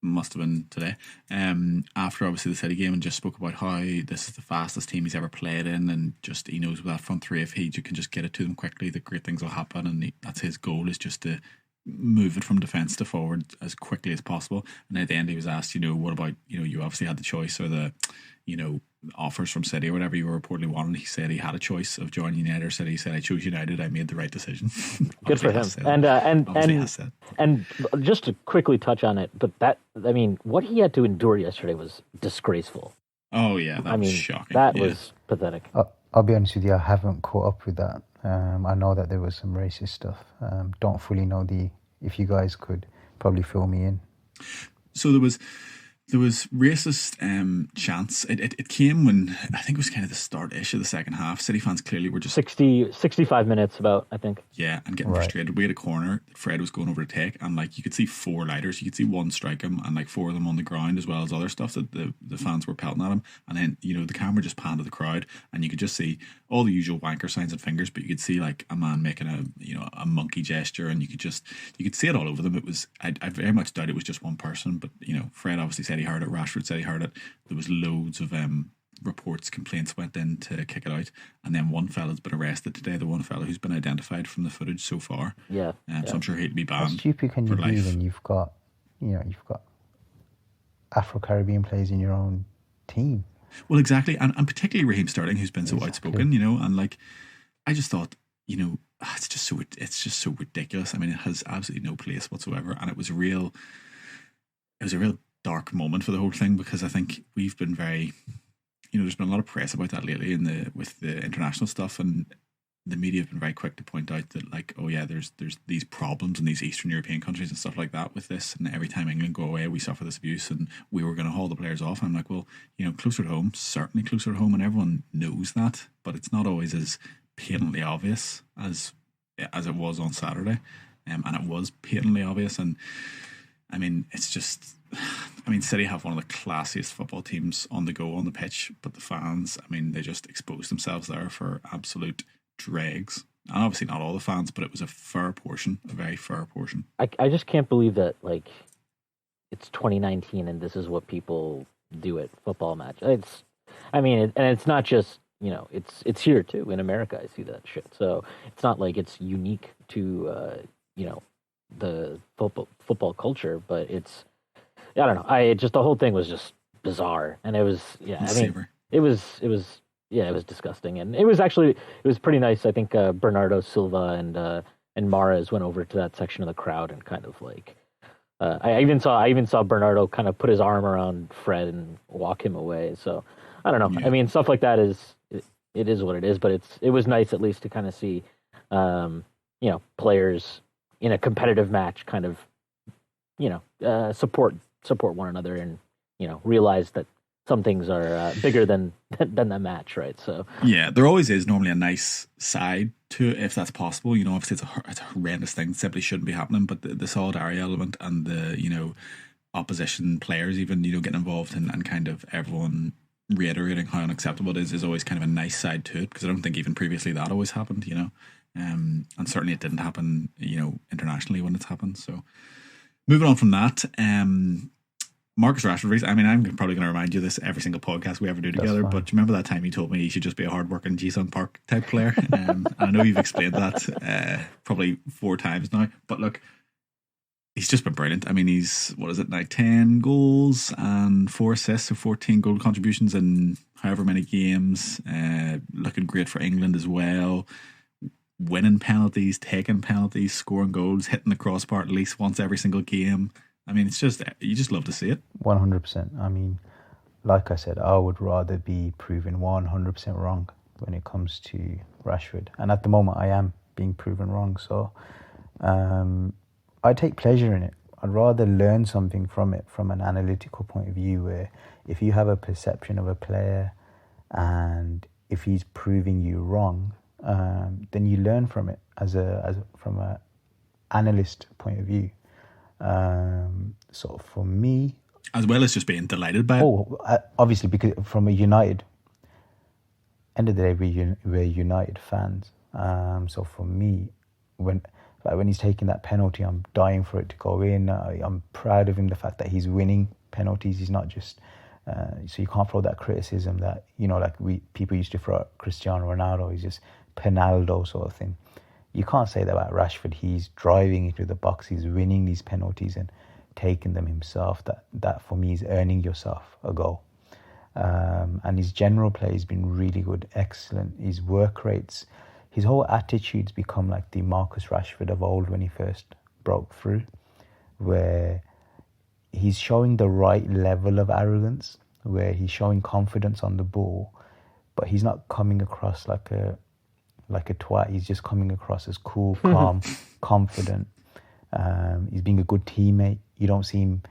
Must have been today. After obviously the City game, and just spoke about how this is the fastest team he's ever played in, and just he knows with that front three, if you can just get it to them quickly, the great things will happen, and that's his goal, is just to move it from defence to forward as quickly as possible. And at the end, he was asked, what about you obviously had the choice, or the offers from City or whatever you were reportedly wanting. He said he had a choice of joining United or City. He said, I chose United. I made the right decision. Good for him. And just to quickly touch on it, but what he had to endure yesterday was disgraceful. Oh yeah, that was shocking. That was pathetic. I'll be honest with you, I haven't caught up with that. I know that there was some racist stuff. Don't fully know if you guys could probably fill me in. So there was racist chants. It came when, I think it was kind of the start-ish of the second half. City fans clearly were just 65 minutes about, I think. Yeah, and getting frustrated. We had a corner that Fred was going over to take, and you could see 4 lighters. You could see one strike him, and 4 of them on the ground, as well as other stuff that the fans were pelting at him. And then the camera just panned to the crowd, and you could just see all the usual wanker signs and fingers, but you could see a man making a monkey gesture, and you could see it all over them. It was I very much doubt it was just one person, but Fred obviously said he heard it. Rashford said he heard it. There was loads of reports, complaints went in to kick it out, and then one fella's been arrested today. The one fella who's been identified from the footage so far. Yeah. So I'm sure he'd be banned. How stupid can you be when you've got Afro-Caribbean players in your own team? Well, exactly, and particularly Raheem Sterling, who's been so outspoken, and I just thought, it's just so ridiculous. I mean, it has absolutely no place whatsoever, and it was a real dark moment for the whole thing, because I think we've been very, there's been a lot of press about that lately with the international stuff, and the media have been very quick to point out that there's these problems in these Eastern European countries and stuff like that with this, and every time England go away we suffer this abuse, and we were going to haul the players off. And I'm like, well, closer to home, certainly closer to home, and everyone knows that, but it's not always as patently obvious as it was on Saturday, and it was patently obvious. And I mean, it's just, City have one of the classiest football teams on the go on the pitch, but the fans, they just exposed themselves there for absolute dregs. And obviously not all the fans, but it was a very fair portion. I just can't believe that, it's 2019 and this is what people do at football matches. And it's not just, it's here too. In America, I see that shit. So it's not like it's unique to, the football culture, but it's, I don't know. The whole thing was just bizarre, and it was, it was disgusting, and it was pretty nice. I think Bernardo Silva and Mahrez went over to that section of the crowd and kind of I even saw Bernardo kind of put his arm around Fred and walk him away. So I don't know. Yeah. Stuff like that it is what it is, but it was nice at least to kind of see, players in a competitive match kind of, support one another, and, realize that some things are bigger than that match, right? So yeah, there always is normally a nice side to it if that's possible. You know, obviously it's a horrendous thing, simply shouldn't be happening. But the solidarity element and the opposition players even getting involved and kind of everyone reiterating how unacceptable it is always kind of a nice side to it, because I don't think even previously that always happened. And certainly it didn't happen internationally when it's happened. So moving on from that. Marcus Rashford, I mean, I'm probably going to remind you of this every single podcast we ever do together, but do you remember that time you told me he should just be a hard-working Ji-sung Park type player? I know you've explained that probably 4 times now, but look, he's just been brilliant. I mean, he's, 10 goals and 4 assists, so 14 goal contributions in however many games, looking great for England as well, winning penalties, taking penalties, scoring goals, hitting the crossbar at least once every single game. I mean, it's just, you just love to see it. 100%. I mean, like I said, I would rather be proven 100% wrong when it comes to Rashford. And at the moment, I am being proven wrong. So I take pleasure in it. I'd rather learn something from it from an analytical point of view, where if you have a perception of a player and if he's proving you wrong, then you learn from it from an analyst point of view. So for me, as well as just being delighted by it. Obviously, because from a United, end of the day, we're United fans. So for me, when he's taking that penalty, I'm dying for it to go in. I'm proud of him, the fact that he's winning penalties. He's not just so you can't throw that criticism that people used to throw at Cristiano Ronaldo. He's just Penaldo sort of thing. You can't say that about Rashford. He's driving into the box. He's winning these penalties and taking them himself. That for me is earning yourself a goal. And his general play has been really good, excellent. His work rates, his whole attitude's become like the Marcus Rashford of old when he first broke through, where he's showing the right level of arrogance, where he's showing confidence on the ball, but he's not coming across like a twat. He's just coming across as cool, calm, confident. He's being a good teammate. You don't see him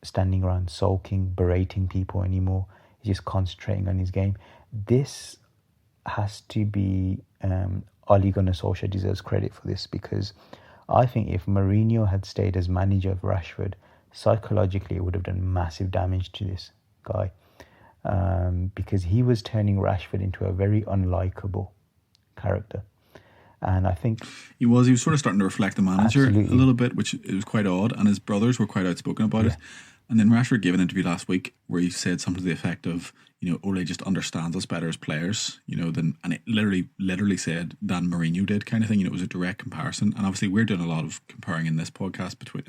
standing around sulking, berating people anymore. He's just concentrating on his game. This has to be Ole Gunnar Solskjaer deserves credit for this, because I think if Mourinho had stayed as manager of Rashford, psychologically it would have done massive damage to this guy, because he was turning Rashford into a very unlikable character. And I think he was sort of starting to reflect the manager a little bit, which it was quite odd, and his brothers were quite outspoken about it. And then Rashford gave an interview last week where he said something to the effect of, Ole just understands us better as players, and it literally said than Mourinho did, kind of thing. It was a direct comparison. And obviously we're doing a lot of comparing in this podcast between,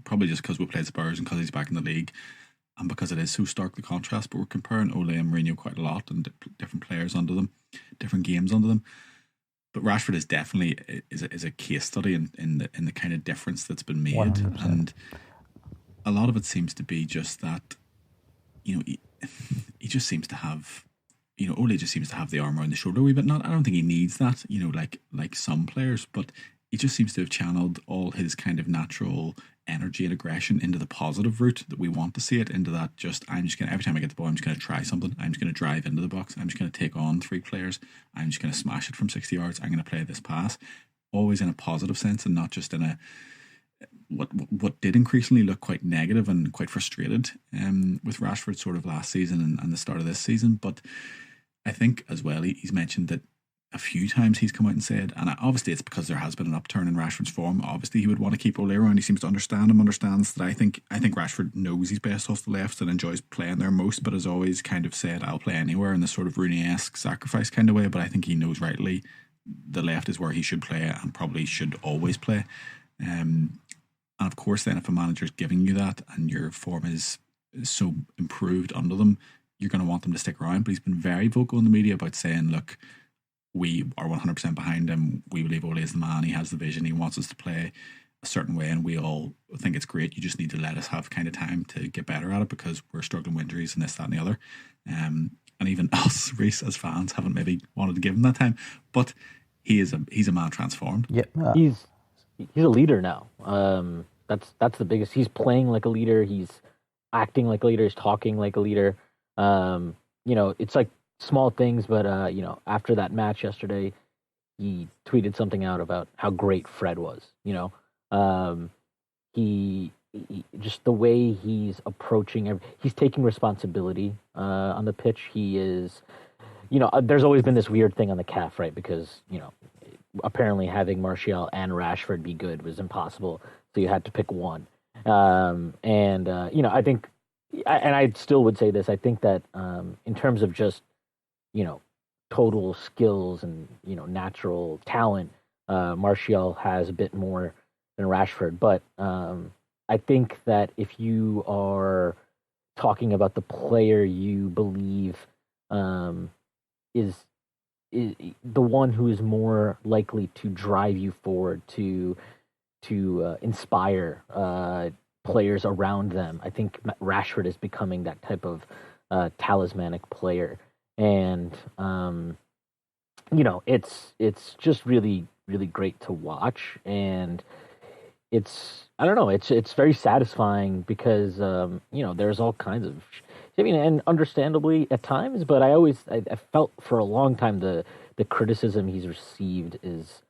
probably just because we played Spurs and because he's back in the league and because it is so stark, the contrast, but we're comparing Ole and Mourinho quite a lot and different players under them, different games under them. But Rashford is definitely is a case study in the kind of difference that's been made. 100%. And a lot of it seems to be just that, he just seems to have, Ole just seems to have the arm around the shoulder a wee bit. I don't think he needs that, like some players, but he just seems to have channeled all his kind of natural energy and aggression into the positive route that we want to see it, into that just, every time I get the ball, I'm just going to try something. I'm just going to drive into the box. I'm just going to take on 3 players. I'm just going to smash it from 60 yards. I'm going to play this pass. Always in a positive sense and not just in a, what did increasingly look quite negative and quite frustrated with Rashford sort of last season and the start of this season. But I think as well, he's mentioned that a few times he's come out and said, and obviously it's because there has been an upturn in Rashford's form. Obviously he would want to keep Ole around. He seems to understands that I think Rashford knows he's best off the left and enjoys playing there most, but has always kind of said, I'll play anywhere in this sort of Rooney-esque sacrifice kind of way. But I think he knows rightly the left is where he should play and probably should always play. And of course then if a manager's giving you that and your form is so improved under them, you're going to want them to stick around. But he's been very vocal in the media about saying, look, we are 100% behind him. We believe Ole is the man. He has the vision. He wants us to play a certain way and we all think it's great. You just need to let us have kind of time to get better at it because we're struggling with injuries and this, that and the other. And even us, Reece, as fans, haven't maybe wanted to give him that time. But he's a man transformed. Yeah, he's a leader now. That's the biggest. He's playing like a leader. He's acting like a leader. He's talking like a leader. It's like small things, but after that match yesterday, he tweeted something out about how great Fred was. He just the way he's approaching, he's taking responsibility on the pitch. He is, there's always been this weird thing on the CAF, right? Because apparently having Martial and Rashford be good was impossible, so you had to pick one. I think, and I still would say this, I think that in terms of just, total skills and, natural talent, Martial has a bit more than Rashford. But I think that if you are talking about the player you believe is the one who is more likely to drive you forward, to inspire players around them, I think Rashford is becoming that type of talismanic player. And it's just really, really great to watch. And I don't know, it's very satisfying because there's all kinds of, and understandably at times, but I felt for a long time the criticism he's received is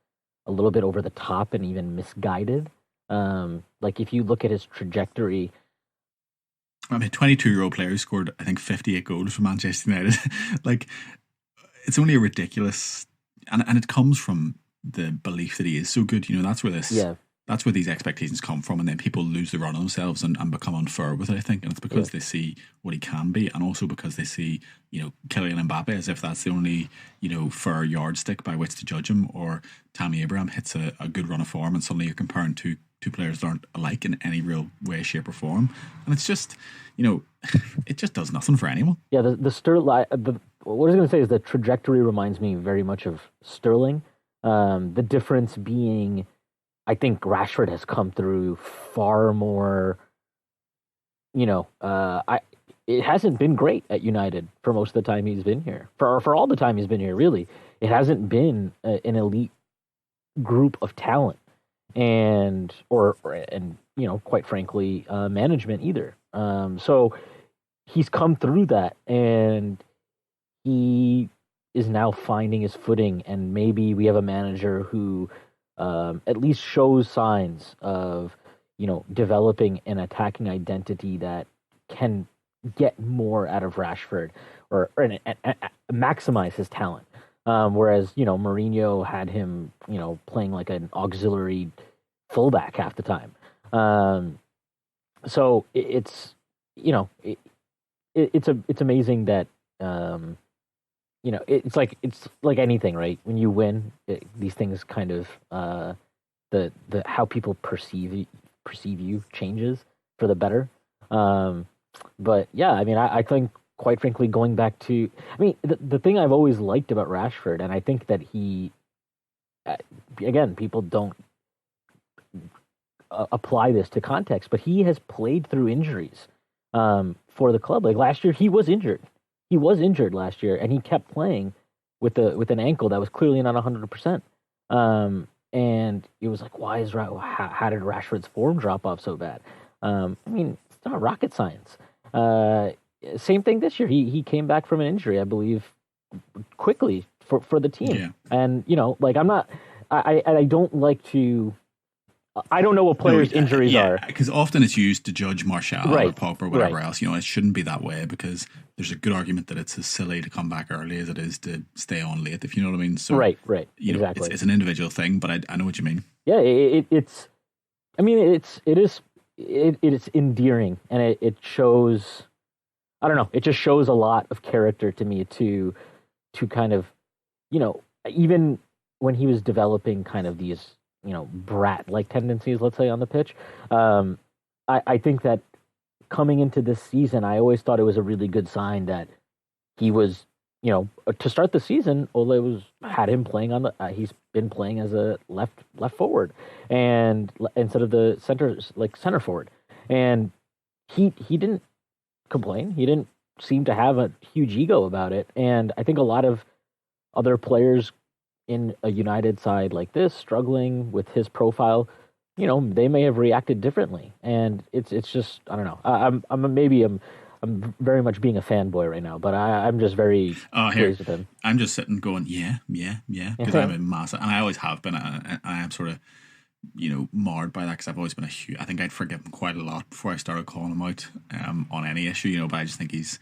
a little bit over the top and even misguided. Like if you look at his trajectory, 22-year-old player who scored, I think, 58 goals for Manchester United. Like, it's only a ridiculous, and it comes from the belief that he is so good. That's where that's where these expectations come from, and then people lose the run on themselves and become unfair with it, I think. And it's because they see what he can be, and also because they see, Kylian Mbappe as if that's the only, fair yardstick by which to judge him, or Tammy Abraham hits a good run of form, and suddenly you're comparing two players that aren't alike in any real way, shape, or form. And it's just, it just does nothing for anyone. Yeah, what I was going to say is the trajectory reminds me very much of Sterling. The difference being, I think Rashford has come through far more, it hasn't been great at United for most of the time he's been here. For all the time he's been here, really. It hasn't been an elite group of talent. And quite frankly, management either. So he's come through that, and he is now finding his footing. And maybe we have a manager who at least shows signs of, developing an attacking identity that can get more out of Rashford or maximize his talent. Whereas, Mourinho had him, playing like an auxiliary fullback half the time. So it's amazing that, it's like anything, right? When you win, these things kind of, the how people perceive you changes for the better. But yeah, I think, quite frankly, going back to, the thing I've always liked about Rashford, and I think that he, again, people don't apply this to context, but he has played through injuries for the club. Like last year, he was injured. He was injured last year, and he kept playing with an ankle that was clearly not 100%. And it was like, how did Rashford's form drop off so bad? It's not rocket science. Same thing this year. He came back from an injury, I believe, quickly for the team. Yeah. And I'm not. I don't like to. I don't know what players' injuries are, because often it's used to judge Martial or Pogba or whatever else. It shouldn't be that way, because there's a good argument that it's as silly to come back early as it is to stay on late, if you know what I mean. So right, exactly. It's an individual thing, but I know what you mean. Yeah, it's. It is endearing, and it shows. I don't know. It just shows a lot of character to me to kind of, even when he was developing kind of these, brat-like tendencies, let's say, on the pitch. I think that coming into this season, I always thought it was a really good sign that he was, to start the season, Ole had him playing he's been playing as a left forward, and instead of the center forward, and he didn't complain. He didn't seem to have a huge ego about it, and I think a lot of other players in a United side like this, struggling with his profile, they may have reacted differently. And it's just, I don't know. I'm I'm very much being a fanboy right now, but I'm just very pleased with him. I'm just sitting going, yeah, because I'm a massive, and I always have been, and I am sort of, marred by that because I've always been I think I'd forgive him quite a lot before I started calling him out on any issue, but I just think he's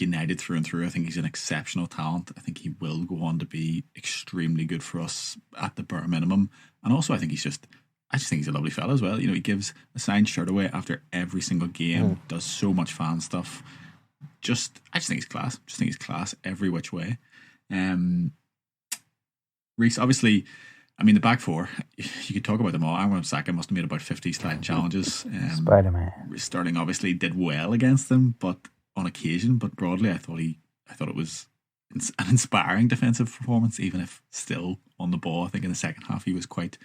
United through and through. I think he's an exceptional talent. I think he will go on to be extremely good for us at the bare minimum, and also I think I just think he's a lovely fella as well. He gives a signed shirt away after every single game, does so much fan stuff. I just think he's class. Just think he's class every which way. Reece, obviously, I mean, the back four, you could talk about them all. Aaron Saka must have made about 50 sliding challenges. Spider-Man. Sterling obviously did well against them, but on occasion. But broadly, I thought it was an inspiring defensive performance, even if still on the ball. I think in the second half he was quite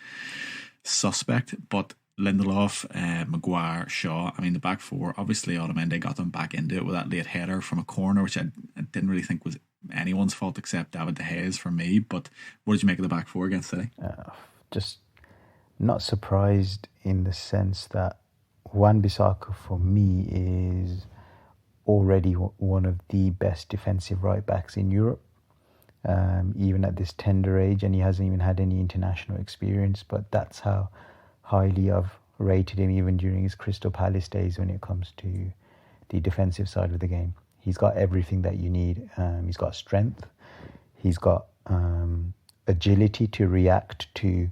suspect, but Lindelof, Maguire, Shaw, I mean the back four, obviously Otamendi got them back into it with that late header from a corner, which I didn't really think was anyone's fault except David De Gea's for me. But what did you make of the back four against City? Just not surprised in the sense that Wan-Bissaka for me is already one of the best defensive right backs in Europe. Even at this tender age, and he hasn't even had any international experience, but that's how highly I've rated him even during his Crystal Palace days when it comes to the defensive side of the game. He's got everything that you need. He's got strength, he's got agility to react to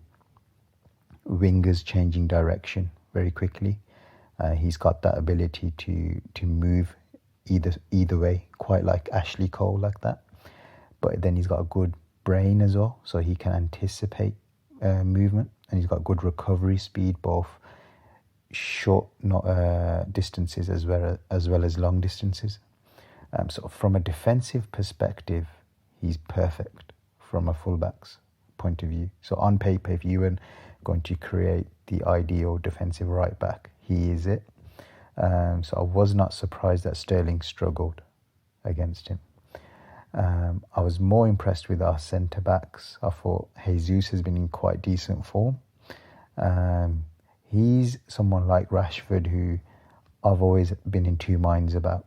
wingers changing direction very quickly. He's got that ability to move either way, quite like Ashley Cole, like that. But then he's got a good brain as well, so he can anticipate movement, and he's got good recovery speed, both short distances as well as long distances. So from a defensive perspective, he's perfect from a fullback's point of view. So on paper, if you were going to create the ideal defensive right back, he is it. So I was not surprised that Sterling struggled against him. I was more impressed with our centre-backs. I thought Jesus has been in quite decent form. He's someone like Rashford who I've always been in two minds about.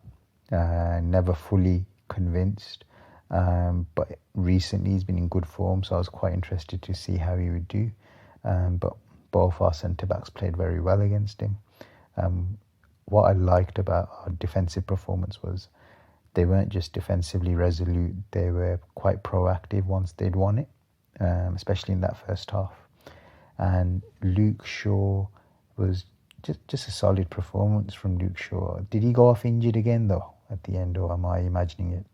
Never fully convinced. But recently he's been in good form, so I was quite interested to see how he would do. But both our centre-backs played very well against him. What I liked about our defensive performance was they weren't just defensively resolute, they were quite proactive once they'd won it, especially in that first half. And Luke Shaw was just a solid performance from Luke Shaw. Did he go off injured again, though, at the end, or am I imagining it?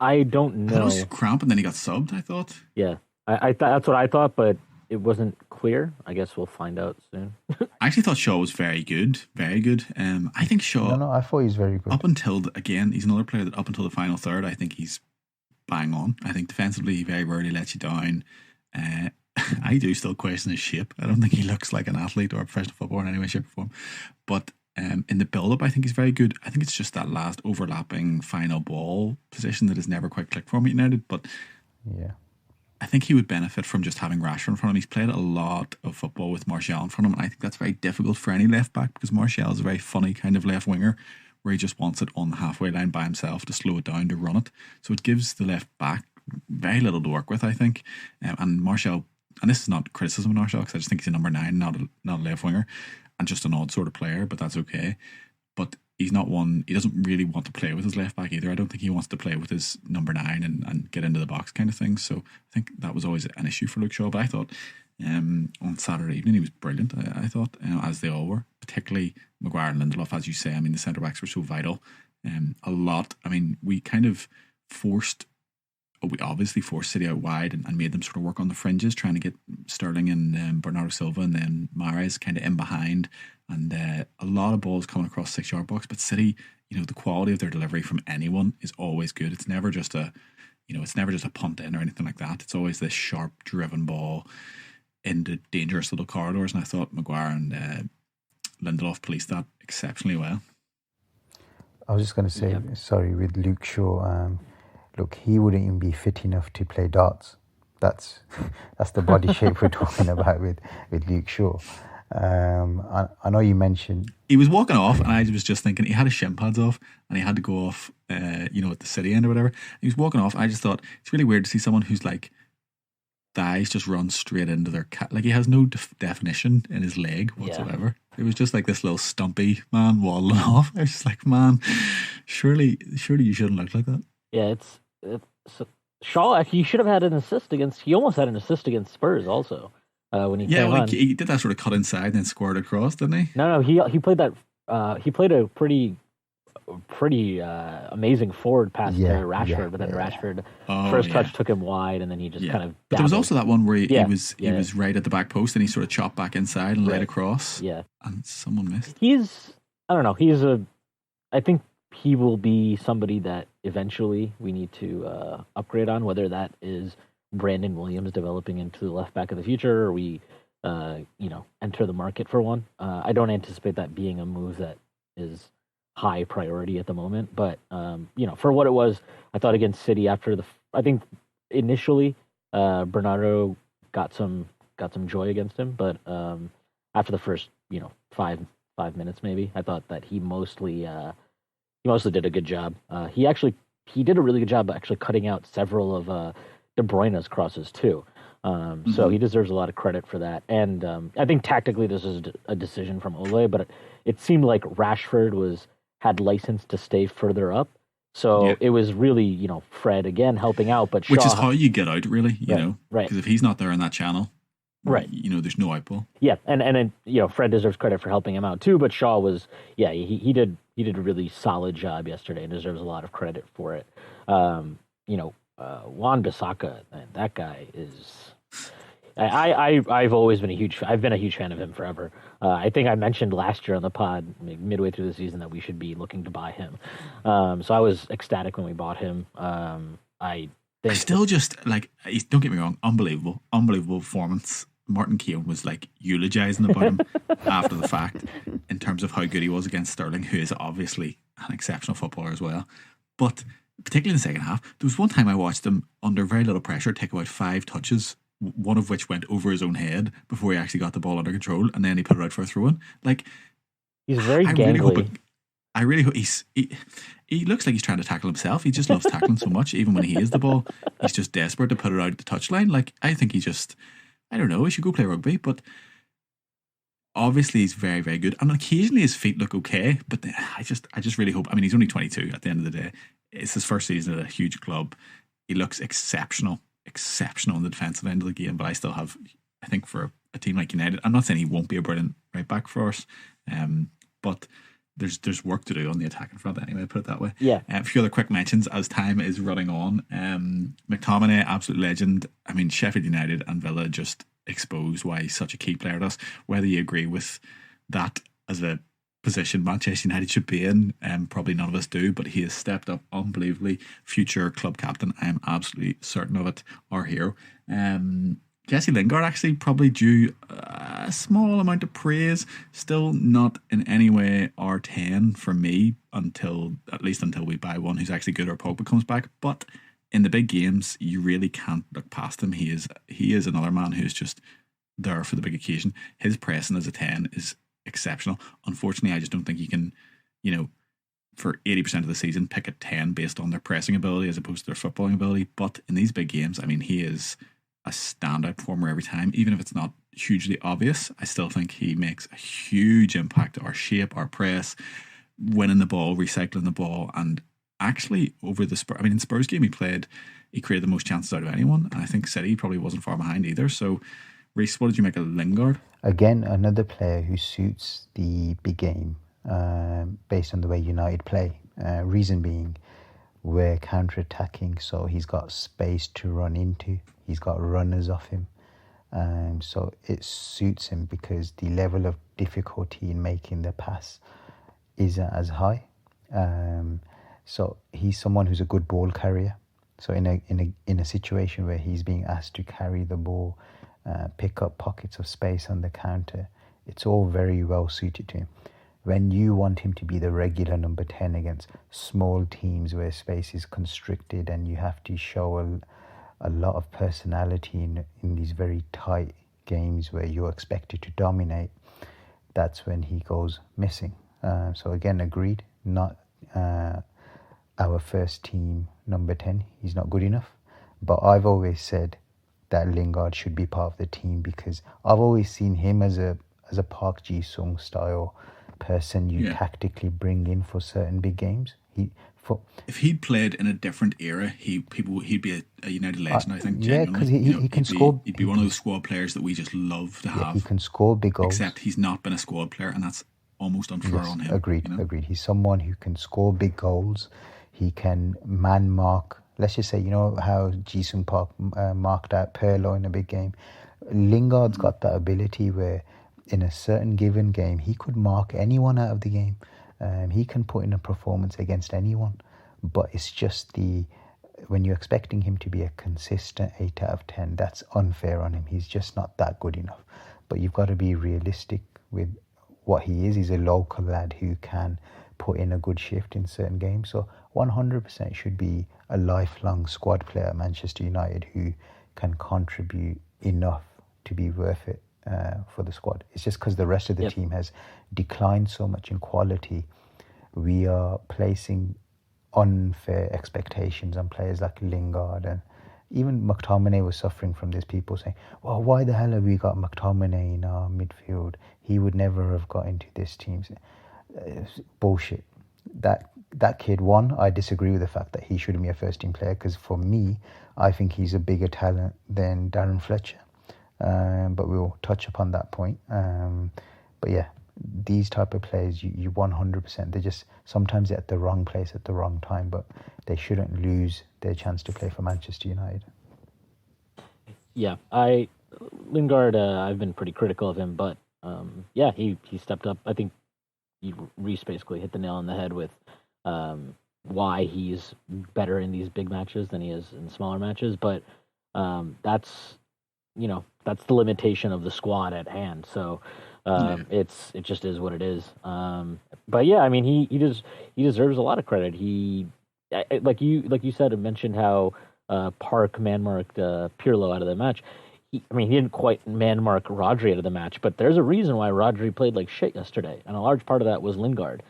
I don't know. It was cramp and then he got subbed, I thought. Yeah, I thought that's what I thought, but it wasn't clear. I guess we'll find out soon. I actually thought Shaw was very good. I think Shaw... No, I thought he was very good. Up until, again, he's another player that up until the final third, I think he's bang on. I think defensively, he very rarely lets you down. I do still question his shape. I don't think he looks like an athlete or a professional footballer in any way, shape or form. But in the build-up, I think he's very good. I think it's just that last overlapping final ball position that has never quite clicked for him at United. But yeah, I think he would benefit from just having Rashford in front of him. He's played a lot of football with Martial in front of him, and I think that's very difficult for any left back because Martial is a very funny kind of left winger where he just wants it on the halfway line by himself to slow it down, to run it. So it gives the left back very little to work with, I think. And Martial, and this is not criticism of Martial because I just think he's a number 9, not a left winger, and just an odd sort of player, but that's okay. But he's not one, he doesn't really want to play with his left back either. I don't think he wants to play with his number 9 and get into the box kind of thing. So I think that was always an issue for Luke Shaw. But I thought on Saturday evening he was brilliant. I thought, as they all were, particularly Maguire and Lindelof, as you say. I mean, the centre backs were so vital. A lot. I mean, we obviously forced City out wide and made them sort of work on the fringes, trying to get Sterling and Bernardo Silva and then Mahrez kind of in behind, and a lot of balls coming across 6-yard box. But City, the quality of their delivery from anyone is always good. It's never just a punt in or anything like that. It's always this sharp, driven ball into dangerous little corridors. And I thought Maguire and Lindelof policed that exceptionally well. I was just going to say, sorry, with Luke Shaw. Look, he wouldn't even be fit enough to play darts. That's the body shape we're talking about with Luke Shaw. I know you mentioned He was walking off, and I was just thinking he had his shin pads off, and he had to go off, at the city end or whatever. He was walking off. I just thought it's really weird to see someone who's like thighs just run straight into their like he has no definition in his leg whatsoever. It was just like this little stumpy man waddling off. I was just like, man, surely you shouldn't look like that. Yeah, it's Shaw. Actually, he should have had an assist against. He almost had an assist against Spurs also when he came on. He did that sort of cut inside and then scored across, didn't he? No, he played that. He played a pretty amazing forward pass to Rashford, but then Rashford first touch took him wide, and then he just kind of. But there was also that one where he was right at the back post, and he sort of chopped back inside and laid across. Yeah, and someone missed. I don't know. I think he will be somebody that eventually we need to upgrade on, whether that is Brandon Williams developing into the left back of the future, or we, enter the market for one. I don't anticipate that being a move that is high priority at the moment, but for what it was, I thought against City I think initially Bernardo got some joy against him, but after the first 5 minutes maybe, I thought that he mostly did a good job. He did a really good job actually cutting out several of De Bruyne's crosses too. So he deserves a lot of credit for that. And I think tactically this is a decision from Ole, but it seemed like Rashford had license to stay further up. So it was really, Fred again helping out, but Shaw, which is how you get out, really, right? Because if he's not there in that channel, right, there's no outball. Yeah, and Fred deserves credit for helping him out too, but Shaw was, he did a really solid job yesterday and deserves a lot of credit for it. Wan-Bissaka, man, that guy is. I've always been I've been a huge fan of him forever. I think I mentioned last year on the pod, midway through the season, that we should be looking to buy him. So I was ecstatic when we bought him. I still just like, don't get me wrong, unbelievable performance. Martin Keown was like eulogizing about him after the fact in terms of how good he was against Sterling, who is obviously an exceptional footballer as well. But particularly in the second half, there was one time I watched him under very little pressure take about 5 touches, one of which went over his own head before he actually got the ball under control, and then he put it out for a throw-in. Like, he's very gangly. I really hope he looks like he's trying to tackle himself. He just loves tackling so much. Even when he has the ball, he's just desperate to put it out at the touchline. Like, I think I don't know, he should go play rugby, but obviously he's very, very good. And occasionally his feet look okay, but I just really hope, he's only 22 at the end of the day. It's his first season at a huge club. He looks exceptional on the defensive end of the game, but I still have, I think for a team like United, I'm not saying he won't be a brilliant right back for us, but there's work to do on the attacking front anyway, put it that way. Yeah. A few other quick mentions as time is running on. McTominay, absolute legend. Sheffield United and Villa just exposed why he's such a key player to us. Whether you agree with that as a position Manchester United should be in, probably none of us do, but he has stepped up unbelievably. Future club captain, I am absolutely certain of it. Our hero. Jesse Lingard actually probably due a small amount of praise. Still not in any way R10 for me until we buy one who's actually good or Pogba comes back. But in the big games, you really can't look past him. He is another man who's just there for the big occasion. His pressing as a 10 is exceptional. Unfortunately, I just don't think you can, for 80% of the season, pick a 10 based on their pressing ability as opposed to their footballing ability. But in these big games, he is a standout performer every time. Even if it's not hugely obvious, I still think he makes a huge impact to our shape, our press, winning the ball, recycling the ball, and actually over the Spurs. In Spurs game he created the most chances out of anyone, and I think City probably wasn't far behind either. So, Reece, what did you make of Lingard? Again, another player who suits the big game based on the way United play. Reason being, we're counter-attacking, so he's got space to run into. He's got runners off him. So it suits him because the level of difficulty in making the pass isn't as high. So he's someone who's a good ball carrier. So in a situation where he's being asked to carry the ball, pick up pockets of space on the counter, it's all very well suited to him. When you want him to be the regular number 10 against small teams where space is constricted and you have to show a lot of personality in these very tight games where you're expected to dominate, that's when he goes missing. So again, agreed, not our first team number 10. He's not good enough. But I've always said that Lingard should be part of the team because I've always seen him as a Park Ji-sung style person you tactically bring in for certain big games. If he'd played in a different era, he'd be a United legend, I think. Yeah, because he can score. He'd be one of those squad players that we just love to have. He can score big goals. Except he's not been a squad player, and that's almost unfair on him. Agreed. He's someone who can score big goals. He can man mark. Let's just say, you know how Ji-sung Park marked out Pirlo in a big game. Lingard's got that ability where in a certain given game, he could mark anyone out of the game. He can put in a performance against anyone, but it's just when you're expecting him to be a consistent 8 out of 10, that's unfair on him. He's just not that good enough. But you've got to be realistic with what he is. He's a local lad who can put in a good shift in certain games. So 100% should be a lifelong squad player at Manchester United who can contribute enough to be worth it for the squad. It's just because the rest of the team has declined so much in quality, we are placing unfair expectations on players like Lingard, and even McTominay was suffering from this. People saying, well, why the hell have we got McTominay in our midfield? He would never have got into this team. Bullshit. That kid, I disagree with the fact that he shouldn't be a first team player, because for me, I think he's a bigger talent than Darren Fletcher. But we'll touch upon that point. But yeah, these type of players, you 100%, they're just sometimes at the wrong place at the wrong time, but they shouldn't lose their chance to play for Manchester United. Yeah, Lingard, I've been pretty critical of him, but he stepped up. I think Reece basically hit the nail on the head with why he's better in these big matches than he is in smaller matches, but that's the limitation of the squad at hand. So it just is what it is. But yeah, I mean, he deserves a lot of credit. He, like you said, mentioned how Park man-marked Pirlo out of the match. He didn't quite man-mark Rodri out of the match, but there's a reason why Rodri played like shit yesterday, and a large part of that was Lingard.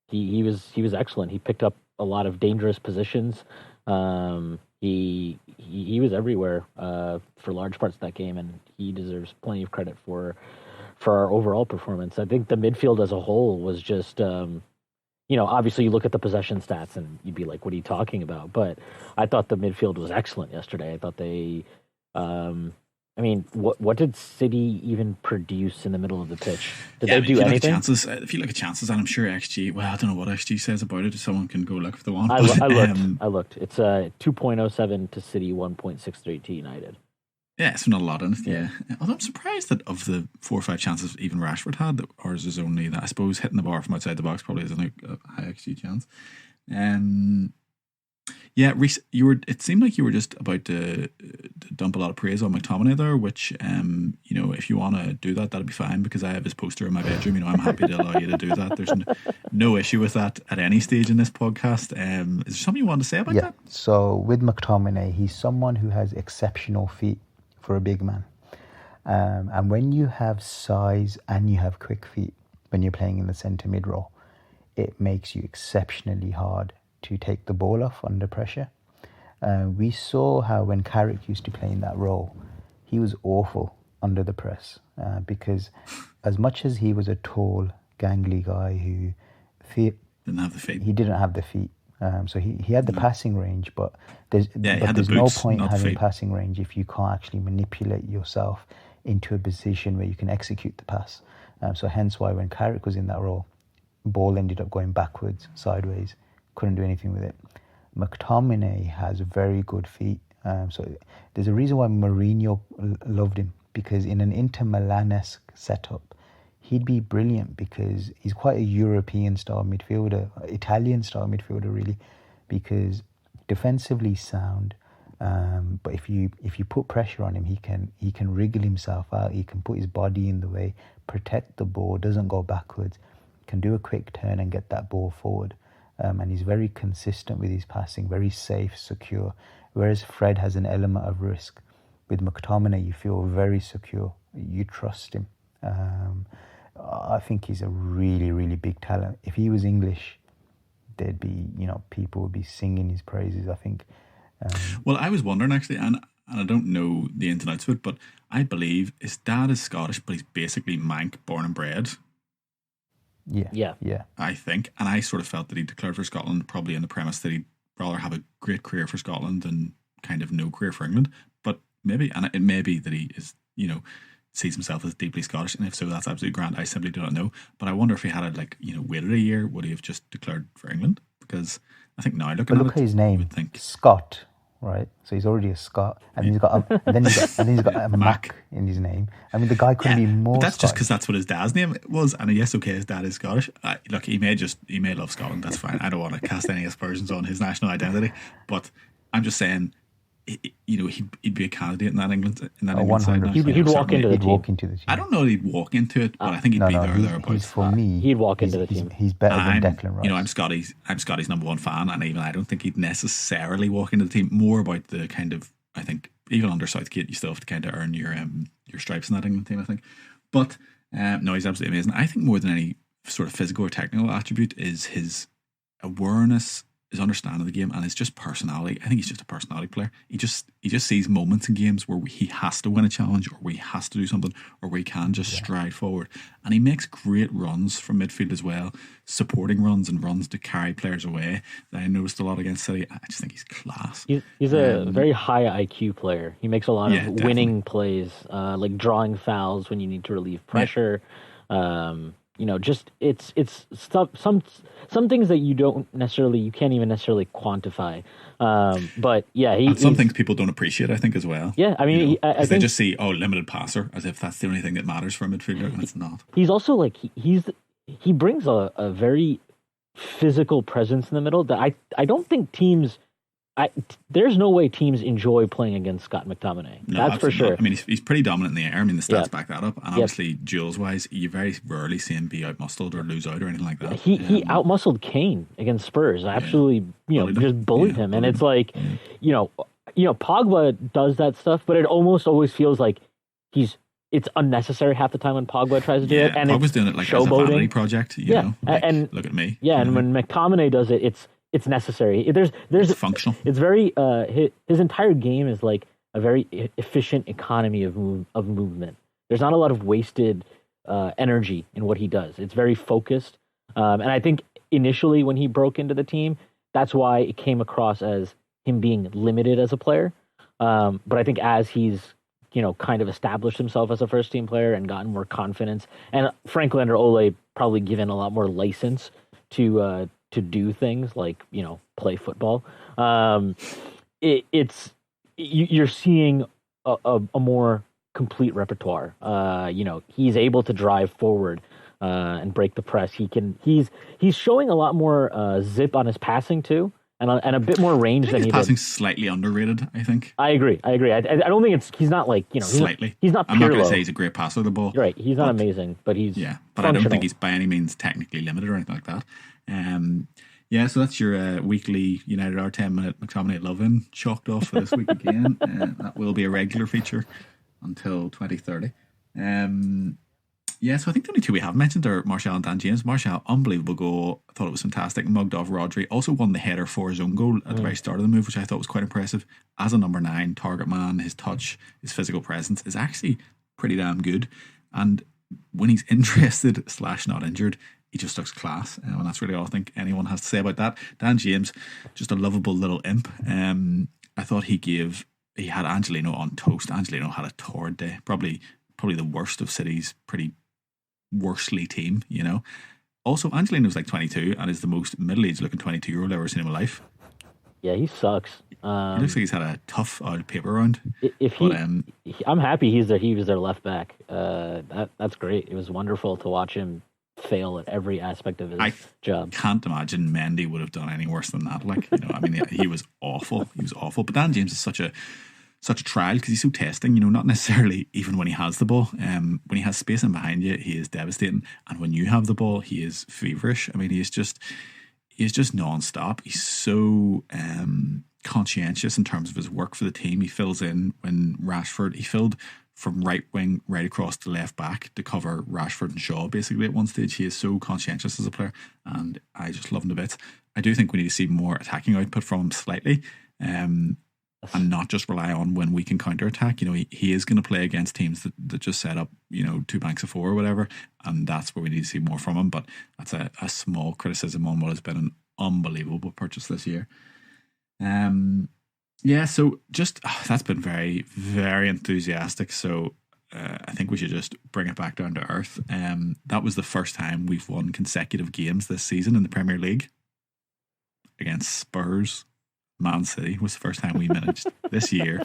He was excellent. He picked up a lot of dangerous positions. He was everywhere for large parts of that game, and he deserves plenty of credit for our overall performance. I think the midfield as a whole was just, obviously you look at the possession stats and you'd be like, what are you talking about? But I thought the midfield was excellent yesterday. I thought they, what did City even produce in the middle of the pitch? Did they do anything? If you look at chances, and I'm sure XG, well, I don't know what XG says about it. Someone can go look if they want. I looked. It's 2.07 to City, 1.63 to United. Yeah, it's not a lot in it. Yeah. Although I'm surprised that of the 4 or 5 chances even Rashford had, that ours is only that. I suppose hitting the bar from outside the box probably isn't a high XG chance. Yeah, Reece, it seemed like you were just about to dump a lot of praise on McTominay there, which, if you want to do that, that'd be fine, because I have his poster in my bedroom. I'm happy to allow you to do that. There's no issue with that at any stage in this podcast. Is there something you want to say about that? So with McTominay, he's someone who has exceptional feet for a big man. And when you have size and you have quick feet, when you're playing in the centre mid role, it makes you exceptionally hard to take the ball off under pressure. We saw how when Carrick used to play in that role, he was awful under the press, because as much as he was a tall, gangly guy who didn't have the feet. He didn't have the feet. So he had the passing range, but there's no point having passing range if you can't actually manipulate yourself into a position where you can execute the pass. So hence why when Carrick was in that role, ball ended up going backwards, sideways, couldn't do anything with it. McTominay has very good feet. So there's a reason why Mourinho loved him, because in an Inter Milan-esque setup, he'd be brilliant, because he's quite a European-style midfielder, Italian-style midfielder, really, because defensively sound. But if you put pressure on him, he can wriggle himself out. He can put his body in the way, protect the ball, doesn't go backwards, can do a quick turn and get that ball forward. And he's very consistent with his passing, very safe, secure. Whereas Fred has an element of risk. with McTominay, you feel very secure. You trust him. I think he's a really, really big talent. If he was English, there'd be, people would be singing his praises, I think. Well, I was wondering actually, and I don't know the ins and outs of it, but I believe his dad is Scottish, but he's basically Manc, born and bred. Yeah. I think, and I sort of felt that he declared for Scotland probably on the premise that he'd rather have a great career for Scotland than kind of no career for England. But maybe, and it may be that he is, sees himself as deeply Scottish, and if so, that's absolutely grand. I simply do not know. But I wonder if he had waited a year, would he have just declared for England? Because I think now looking at his name, you would think Scott, right? So he's already a Scot, and he's got he's got a Mac in his name. I mean, the guy couldn't be more. But that's Scottish. just because that's what his dad's name was, and yes, okay, his dad is Scottish. Look, he may love Scotland. That's fine. I don't want to cast any aspersions on his national identity, but I'm just saying, he'd be a candidate in that England side. He'd walk into the team. I don't know that he'd walk into it, but I think he'd be there or thereabouts. For me, he'd walk into the team. He's better than Declan Rice. I'm Scotty's number one fan, and even I don't think he'd necessarily walk into the team. More about the kind of, I think, even under Southgate, you still have to kind of earn your stripes in that England team, I think. But no, he's absolutely amazing. I think more than any sort of physical or technical attribute is his awareness, his understanding of the game, and his just personality. I think he's just a personality player. He just sees moments in games where he has to win a challenge, or where he has to do something, or where he can just stride forward. And he makes great runs from midfield as well, supporting runs and runs to carry players away. That I noticed a lot against City. I just think he's class. He's a very high IQ player. He makes a lot of winning plays, like drawing fouls when you need to relieve pressure. Just it's stuff, some things that you can't even necessarily quantify. But yeah, some things people don't appreciate, I think, as well. Yeah, I mean, I think they just see limited passer as if that's the only thing that matters for a midfielder, and it's not. He's also like he brings a very physical presence in the middle that I don't think teams. There's no way teams enjoy playing against Scott McTominay. No, that's for sure. Not. I mean, he's pretty dominant in the air. I mean, the stats back that up. And obviously, duels-wise, you very rarely see him be outmuscled or lose out or anything like that. He outmuscled Kane against Spurs. Absolutely, just bullied him. And it's like, Pogba does that stuff, but it almost always feels like it's unnecessary half the time when Pogba tries to do it. And Pogba's doing it like as a vanity project. You know, and look at me. Yeah, and when McTominay does it, it's necessary. There's functional. It's very his entire game is like a very efficient economy of movement. There's not a lot of wasted energy in what he does. It's very focused. And I think initially when he broke into the team, that's why it came across as him being limited as a player. But I think as he's kind of established himself as a first team player and gotten more confidence, and frankly under Ole probably given a lot more license to do things like play football. You're seeing a more complete repertoire. He's able to drive forward and break the press. He's showing a lot more zip on his passing too, and a bit more range than he did. His passing's slightly underrated, I think. I agree. I don't think he's not like slightly. He's not. I'm not going to say he's a great passer of the ball. Right. He's not amazing, but he's But I don't think he's by any means technically limited or anything like that. So that's your weekly United Our 10-minute McTominay love-in chalked off for this week again. That will be a regular feature until 2030. So I think the only two we have mentioned are Martial and Dan James. Martial, unbelievable goal. I thought it was fantastic. Mugged off Rodri. Also won the header for his own goal at the very start of the move, which I thought was quite impressive. As a number 9 target man, his touch, his physical presence is actually pretty damn good. And when he's interested / not injured, he just looks class, and that's really all I think anyone has to say about that. Dan James, just a lovable little imp. I thought he had Angelino on toast. Angelino had a torrid day, probably the worst of City's pretty worstly team. Also, Angelino's like 22 and is the most middle-aged looking 22-year-old I've ever seen in my life. Yeah, he sucks. He looks like he's had a tough paper round. I'm happy he was their left back. That's great. It was wonderful to watch him fail at every aspect of his job. I can't imagine Mendy would have done any worse than that. He was awful. He was awful. But Dan James is such a trial because he's so testing. Not necessarily even when he has the ball. When he has space in behind you, he is devastating. And when you have the ball, he is feverish. I mean, he's just non-stop. He's so conscientious in terms of his work for the team. He fills in when Rashford, he filled from right wing right across to left back to cover Rashford and Shaw basically at one stage. He is so conscientious as a player, and I just love him a bit. I do think we need to see more attacking output from him slightly, and not just rely on when we can counter attack. You know, he is going to play against teams that just set up, you know, 2 banks of 4 or whatever, and that's where we need to see more from him. But that's a small criticism on what has been an unbelievable purchase this year. Yeah, so just that's been very, very enthusiastic. So I think we should just bring it back down to earth. That was the first time we've won consecutive games this season in the Premier League against Spurs. Man City was the first time we managed this year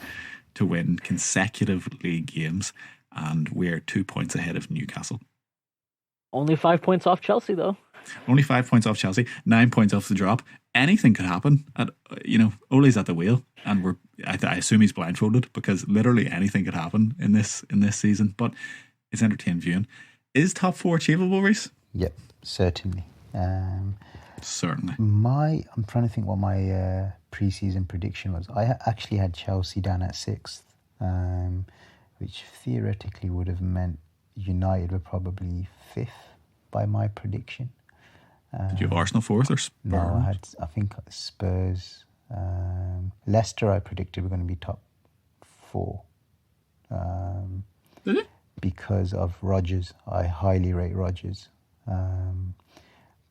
to win consecutive league games, and we're 2 points ahead of Newcastle. Only 5 points off Chelsea, though. Only 5 points off Chelsea, 9 points off the drop. Anything could happen. Ole's at the wheel, and I assume he's blindfolded, because literally anything could happen in this season. But it's entertaining viewing. Is top 4 achievable, Reese? Yep, certainly. Certainly. I'm trying to think what my pre-season prediction was. I actually had Chelsea down at 6th, which theoretically would have meant United were probably 5th by my prediction. Did you have Arsenal 4th or Spurs? No, I think Spurs. Leicester I predicted were going to be top 4. Did it? Because of Rodgers. I highly rate Rodgers.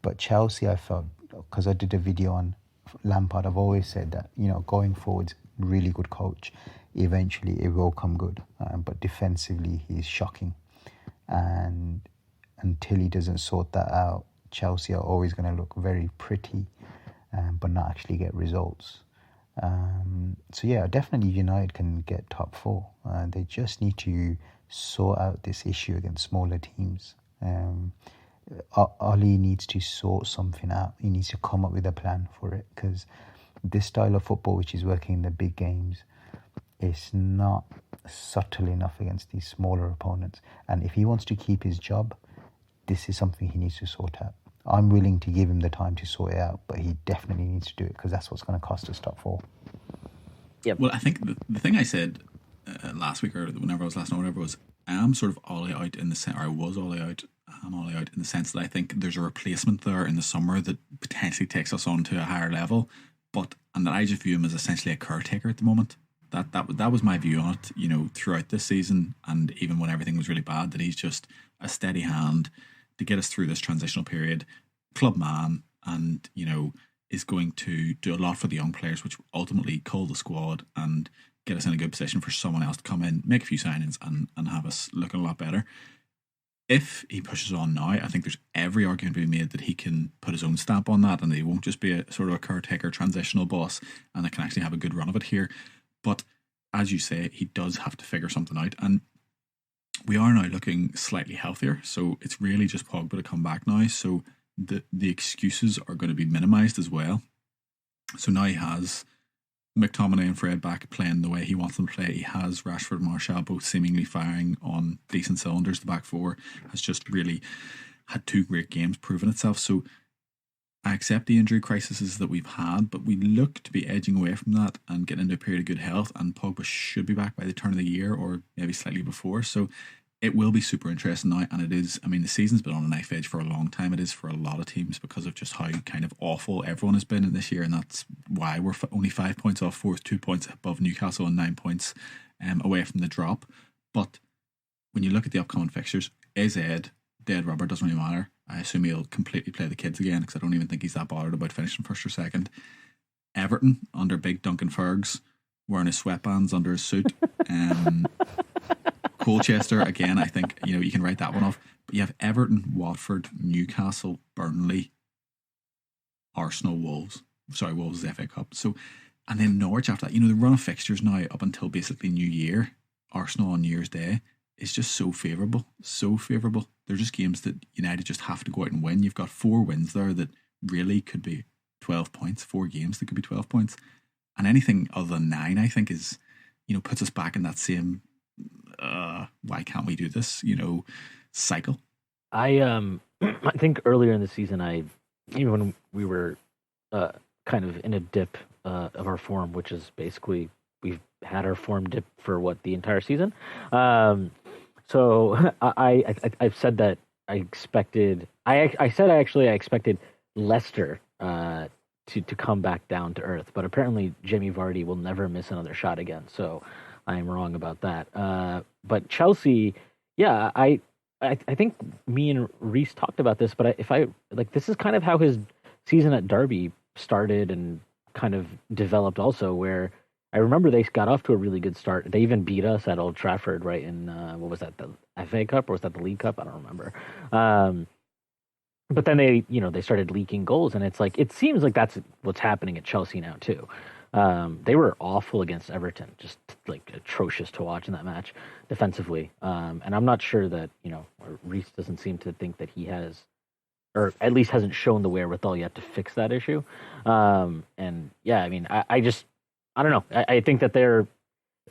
But Chelsea, I felt, because I did a video on Lampard, I've always said that, you know, going forward, really good coach. Eventually it will come good. But defensively, he's shocking. And until he doesn't sort that out, Chelsea are always going to look very pretty, but not actually get results. So yeah, definitely United can get top 4. They just need to sort out this issue against smaller teams. Oli needs to sort something out. He needs to come up with a plan for it, because this style of football, which is working in the big games, is not subtle enough against these smaller opponents. And if he wants to keep his job, this is something he needs to sort out. I'm willing to give him the time to sort it out, but he definitely needs to do it, because that's what's going to cost us top 4. Yep. Well, I think the thing I said last week, or whenever I was last night, whatever, was I am sort of Ollie out in the sense, or I was Ollie out. I'm Ollie out in the sense that I think there's a replacement there in the summer that potentially takes us on to a higher level, and that I just view him as essentially a caretaker at the moment. That was my view on it, you know, throughout this season, and even when everything was really bad, that he's just a steady hand to get us through this transitional period, club man, and, you know, is going to do a lot for the young players, which ultimately cull the squad and get us in a good position for someone else to come in, make a few signings, and have us looking a lot better. If he pushes on now, I think there's every argument to be made that he can put his own stamp on that, and he won't just be a sort of a caretaker transitional boss, and it can actually have a good run of it here. But as you say, he does have to figure something out, and we are now looking slightly healthier, so it's really just Pogba to come back now, so the excuses are going to be minimised as well. So now he has McTominay and Fred back playing the way he wants them to play. He has Rashford and Martial both seemingly firing on decent cylinders. The back 4 has just really had 2 great games proving itself. So I accept the injury crises that we've had, but we look to be edging away from that and getting into a period of good health, and Pogba should be back by the turn of the year, or maybe slightly before. So it will be super interesting now, and it is, I mean, the season's been on a knife edge for a long time. It is for a lot of teams because of just how kind of awful everyone has been in this year, and that's why we're only 5 points off 4th, 2 points above Newcastle, and 9 points away from the drop. But when you look at the upcoming fixtures, AZ, dead rubber, doesn't really matter. I assume he'll completely play the kids again, because I don't even think he's that bothered about finishing 1st or 2nd. Everton, under big Duncan Fergs, wearing his sweatbands under his suit. Colchester, again, I think, you know, you can write that one off. But you have Everton, Watford, Newcastle, Burnley, Arsenal, Wolves. Sorry, Wolves is the FA Cup. So, and then Norwich after that. You know, the run of fixtures now up until basically New Year, Arsenal on New Year's Day, is just so favourable. So favourable. They're just games that United just have to go out and win. You've got 4 wins there that really could be 12 points. 4 games that could be 12 points. And anything other than 9, I think, is, you know, puts us back in that same why can't we do this, you know, cycle. I think earlier in the season, even when we were kind of in a dip of our form, which is basically we've had our form dip for the entire season. So I've said that I expected. I expected Leicester to come back down to earth, but apparently Jamie Vardy will never miss another shot again. So I am wrong about that. But Chelsea, yeah, I think me and Reese talked about this, but this is kind of how his season at Derby started and kind of developed also, where I remember they got off to a really good start. They even beat us at Old Trafford, right? In what was that, the FA Cup, or was that the League Cup? I don't remember. But then they started leaking goals, and it's like it seems like that's what's happening at Chelsea now too. They were awful against Everton, just like atrocious to watch in that match defensively. And I'm not sure that Reese doesn't seem to think that he has, or at least hasn't shown the wherewithal yet to fix that issue. And yeah, I mean, I don't know. I think that they're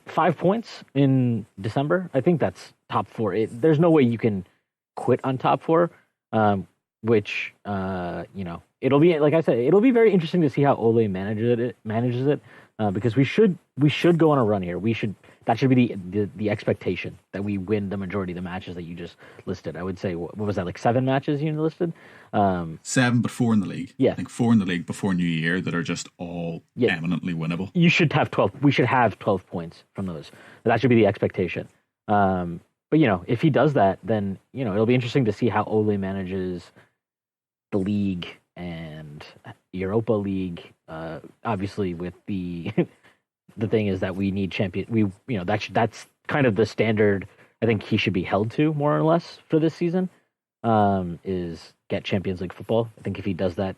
5 points in December. I think that's top four. There's no way you can quit on top four. Which it'll be, like I said, it'll be very interesting to see how Ole manages it, because we should go on a run here. That should be the expectation, that we win the majority of the matches that you just listed. I would say, what was that, like 7 matches you listed? 7, but 4 in the league. Yeah, I think 4 in the league before New Year that are just all eminently winnable. You should have 12. We should have 12 points from those. That should be the expectation. But if he does that, then it'll be interesting to see how Ole manages the league and Europa League. Obviously, with the thing is that we need champion. That's kind of the standard. I think he should be held to, more or less, for this season. Is get Champions League football. I think if he does that,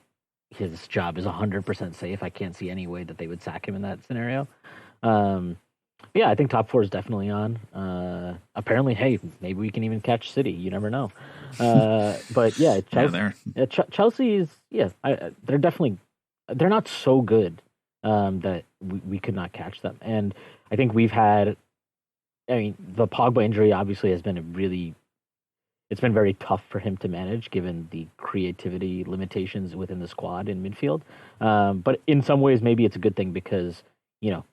his job is 100% safe. I can't see any way that they would sack him in that scenario. Yeah, I think top 4 is definitely on. Apparently, hey, maybe we can even catch City. You never know. But yeah, Chelsea is, they're not so good that we could not catch them. And I think the Pogba injury obviously has been it's been very tough for him to manage, given the creativity limitations within the squad in midfield. But in some ways, maybe it's a good thing, because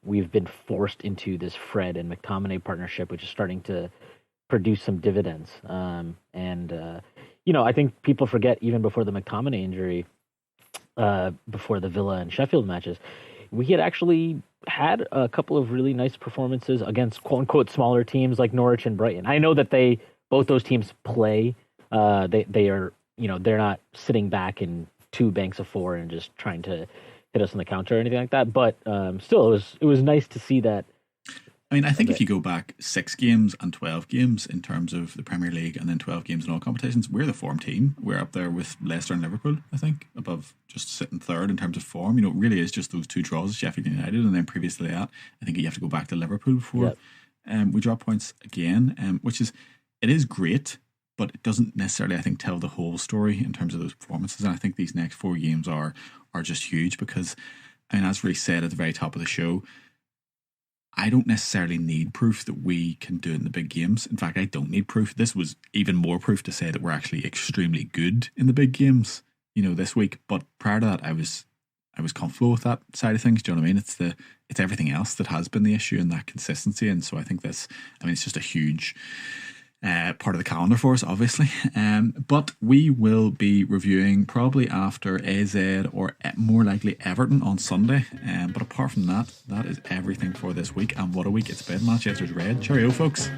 we've been forced into this Fred and McTominay partnership, which is starting to produce some dividends. I think people forget, even before the McTominay injury, before the Villa and Sheffield matches, we had actually had a couple of really nice performances against quote unquote smaller teams like Norwich and Brighton. I know that both those teams play. They are, they're not sitting back in 2 banks of 4 and just trying to hit us on the counter or anything like that. But still, it was nice to see that. I mean, I think if you go back 6 games and 12 games in terms of the Premier League, and then 12 games in all competitions, we're the form team. We're up there with Leicester and Liverpool, I think, above, just sitting third in terms of form. It really is just those 2 draws, Sheffield United, and then previous to that, I think you have to go back to Liverpool before we drop points again, it is great, but it doesn't necessarily, I think, tell the whole story in terms of those performances. And I think these next 4 games are just huge, because, as Reece said at the very top of the show, I don't necessarily need proof that we can do it in the big games. In fact, I don't need proof. This was even more proof to say that we're actually extremely good in the big games, this week. But prior to that, I was comfortable with that side of things. Do you know what I mean? It's everything else that has been the issue, and that consistency. And so I think it's just a huge part of the calendar for us, obviously. But we will be reviewing probably after AZ, or more likely Everton, on Sunday. But apart from that, that is everything for this week. And what a week it's been. Manchester's red. Cheerio, folks.